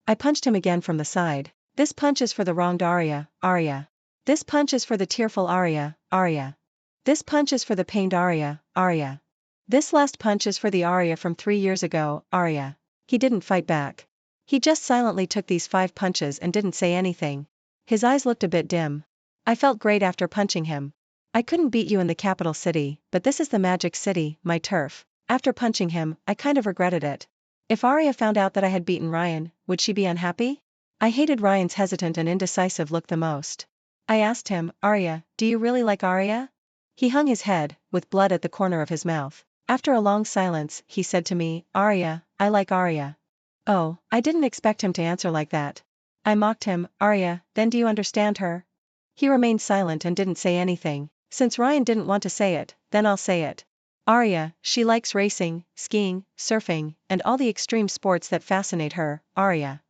Speaker 1: I punched him again from the side. This punch is for the wronged Arya, Arya. This punch is for the tearful Arya, Arya. This punch is for the pained Arya, Arya. This last punch is for the Arya from 3 years ago, Arya. He didn't fight back. He just silently took these 5 punches and didn't say anything. His eyes looked a bit dim. I felt great after punching him. I couldn't beat you in the capital city, but this is the Magic City, my turf. After punching him, I kind of regretted it. If Arya found out that I had beaten Ryan, would she be unhappy? I hated Ryan's hesitant and indecisive look the most. I asked him, "Arya, do you really like Arya?" He hung his head, with blood at the corner of his mouth. After a long silence, he said to me, "Arya, I like Arya." Oh, I didn't expect him to answer like that. I mocked him, "Arya, then do you understand her?" He remained silent and didn't say anything. Since Ryan didn't want to say it, then I'll say it. Arya, she likes racing, skiing, surfing, and all the extreme sports that fascinate her, Arya.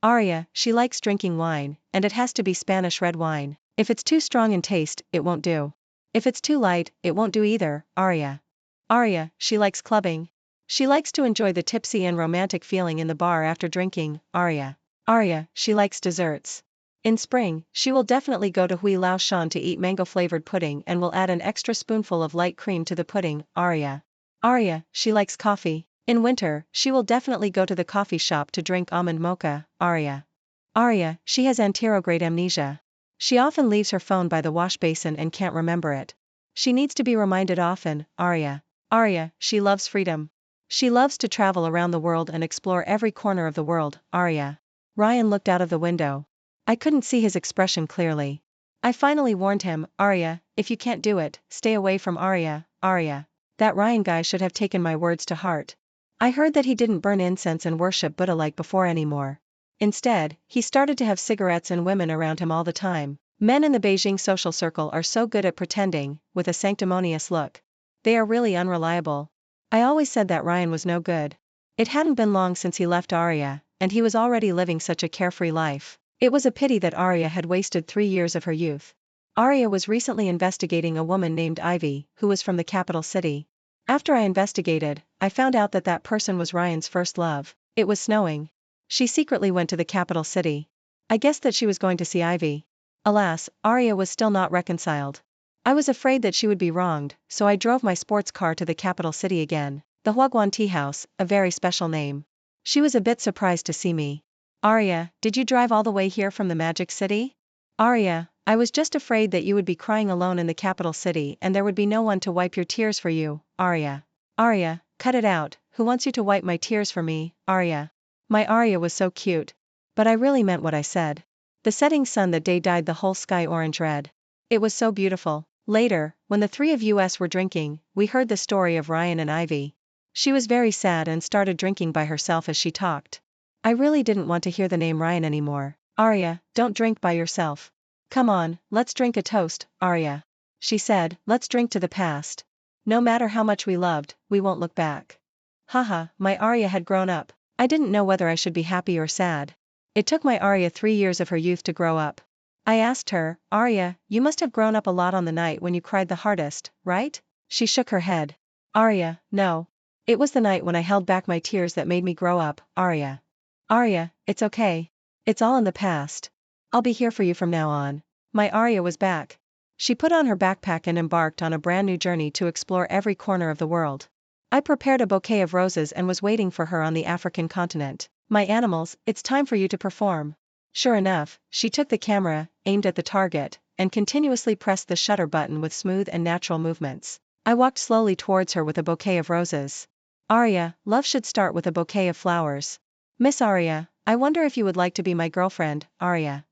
Speaker 1: Arya, she likes drinking wine, and it has to be Spanish red wine. If it's too strong in taste, it won't do. If it's too light, it won't do either, Arya. Arya, she likes clubbing. She likes to enjoy the tipsy and romantic feeling in the bar after drinking, Arya. Arya, she likes desserts. In spring, she will definitely go to Hui Lao Shan to eat mango-flavored pudding and will add an extra spoonful of light cream to the pudding, Arya. Arya, she likes coffee. In winter, she will definitely go to the coffee shop to drink almond mocha, Arya. Arya, she has anterograde amnesia. She often leaves her phone by the wash basin and can't remember it. She needs to be reminded often, Arya. Arya, she loves freedom. She loves to travel around the world and explore every corner of the world, Arya. Ryan looked out of the window. I couldn't see his expression clearly. I finally warned him, "Arya, if you can't do it, stay away from Arya, Arya." That Ryan guy should have taken my words to heart. I heard that he didn't burn incense and worship Buddha like before anymore. Instead, he started to have cigarettes and women around him all the time. Men in the Beijing social circle are so good at pretending, with a sanctimonious look. They are really unreliable. I always said that Ryan was no good. It hadn't been long since he left Arya, and he was already living such a carefree life. It was a pity that Arya had wasted 3 years of her youth. Arya was recently investigating a woman named Ivy, who was from the capital city. After I investigated, I found out that that person was Ryan's first love. It was snowing. She secretly went to the capital city. I guessed that she was going to see Ivy. Alas, Arya was still not reconciled. I was afraid that she would be wronged, so I drove my sports car to the capital city again, the Huaguan Tea House, a very special name. She was a bit surprised to see me. Arya, did you drive all the way here from the Magic City? Arya, I was just afraid that you would be crying alone in the capital city and there would be no one to wipe your tears for you, Arya. Arya, cut it out, who wants you to wipe my tears for me, Arya? My Arya was so cute. But I really meant what I said. The setting sun that day dyed the whole sky orange-red. It was so beautiful. Later, when the three of us were drinking, we heard the story of Ryan and Ivy. She was very sad and started drinking by herself as she talked. I really didn't want to hear the name Ryan anymore. Arya, don't drink by yourself. Come on, let's drink a toast, Arya. She said, let's drink to the past. No matter how much we loved, we won't look back. Haha, my Arya had grown up. I didn't know whether I should be happy or sad. It took my Arya 3 years of her youth to grow up. I asked her, Arya, you must have grown up a lot on the night when you cried the hardest, right? She shook her head. Arya, no. It was the night when I held back my tears that made me grow up, Arya. Arya, it's okay. It's all in the past. I'll be here for you from now on. My Arya was back. She put on her backpack and embarked on a brand new journey to explore every corner of the world. I prepared a bouquet of roses and was waiting for her on the African continent. My animals, it's time for you to perform. Sure enough, she took the camera, aimed at the target, and continuously pressed the shutter button with smooth and natural movements. I walked slowly towards her with a bouquet of roses. Arya, love should start with a bouquet of flowers. Miss Arya, I wonder if you would like to be my girlfriend, Arya.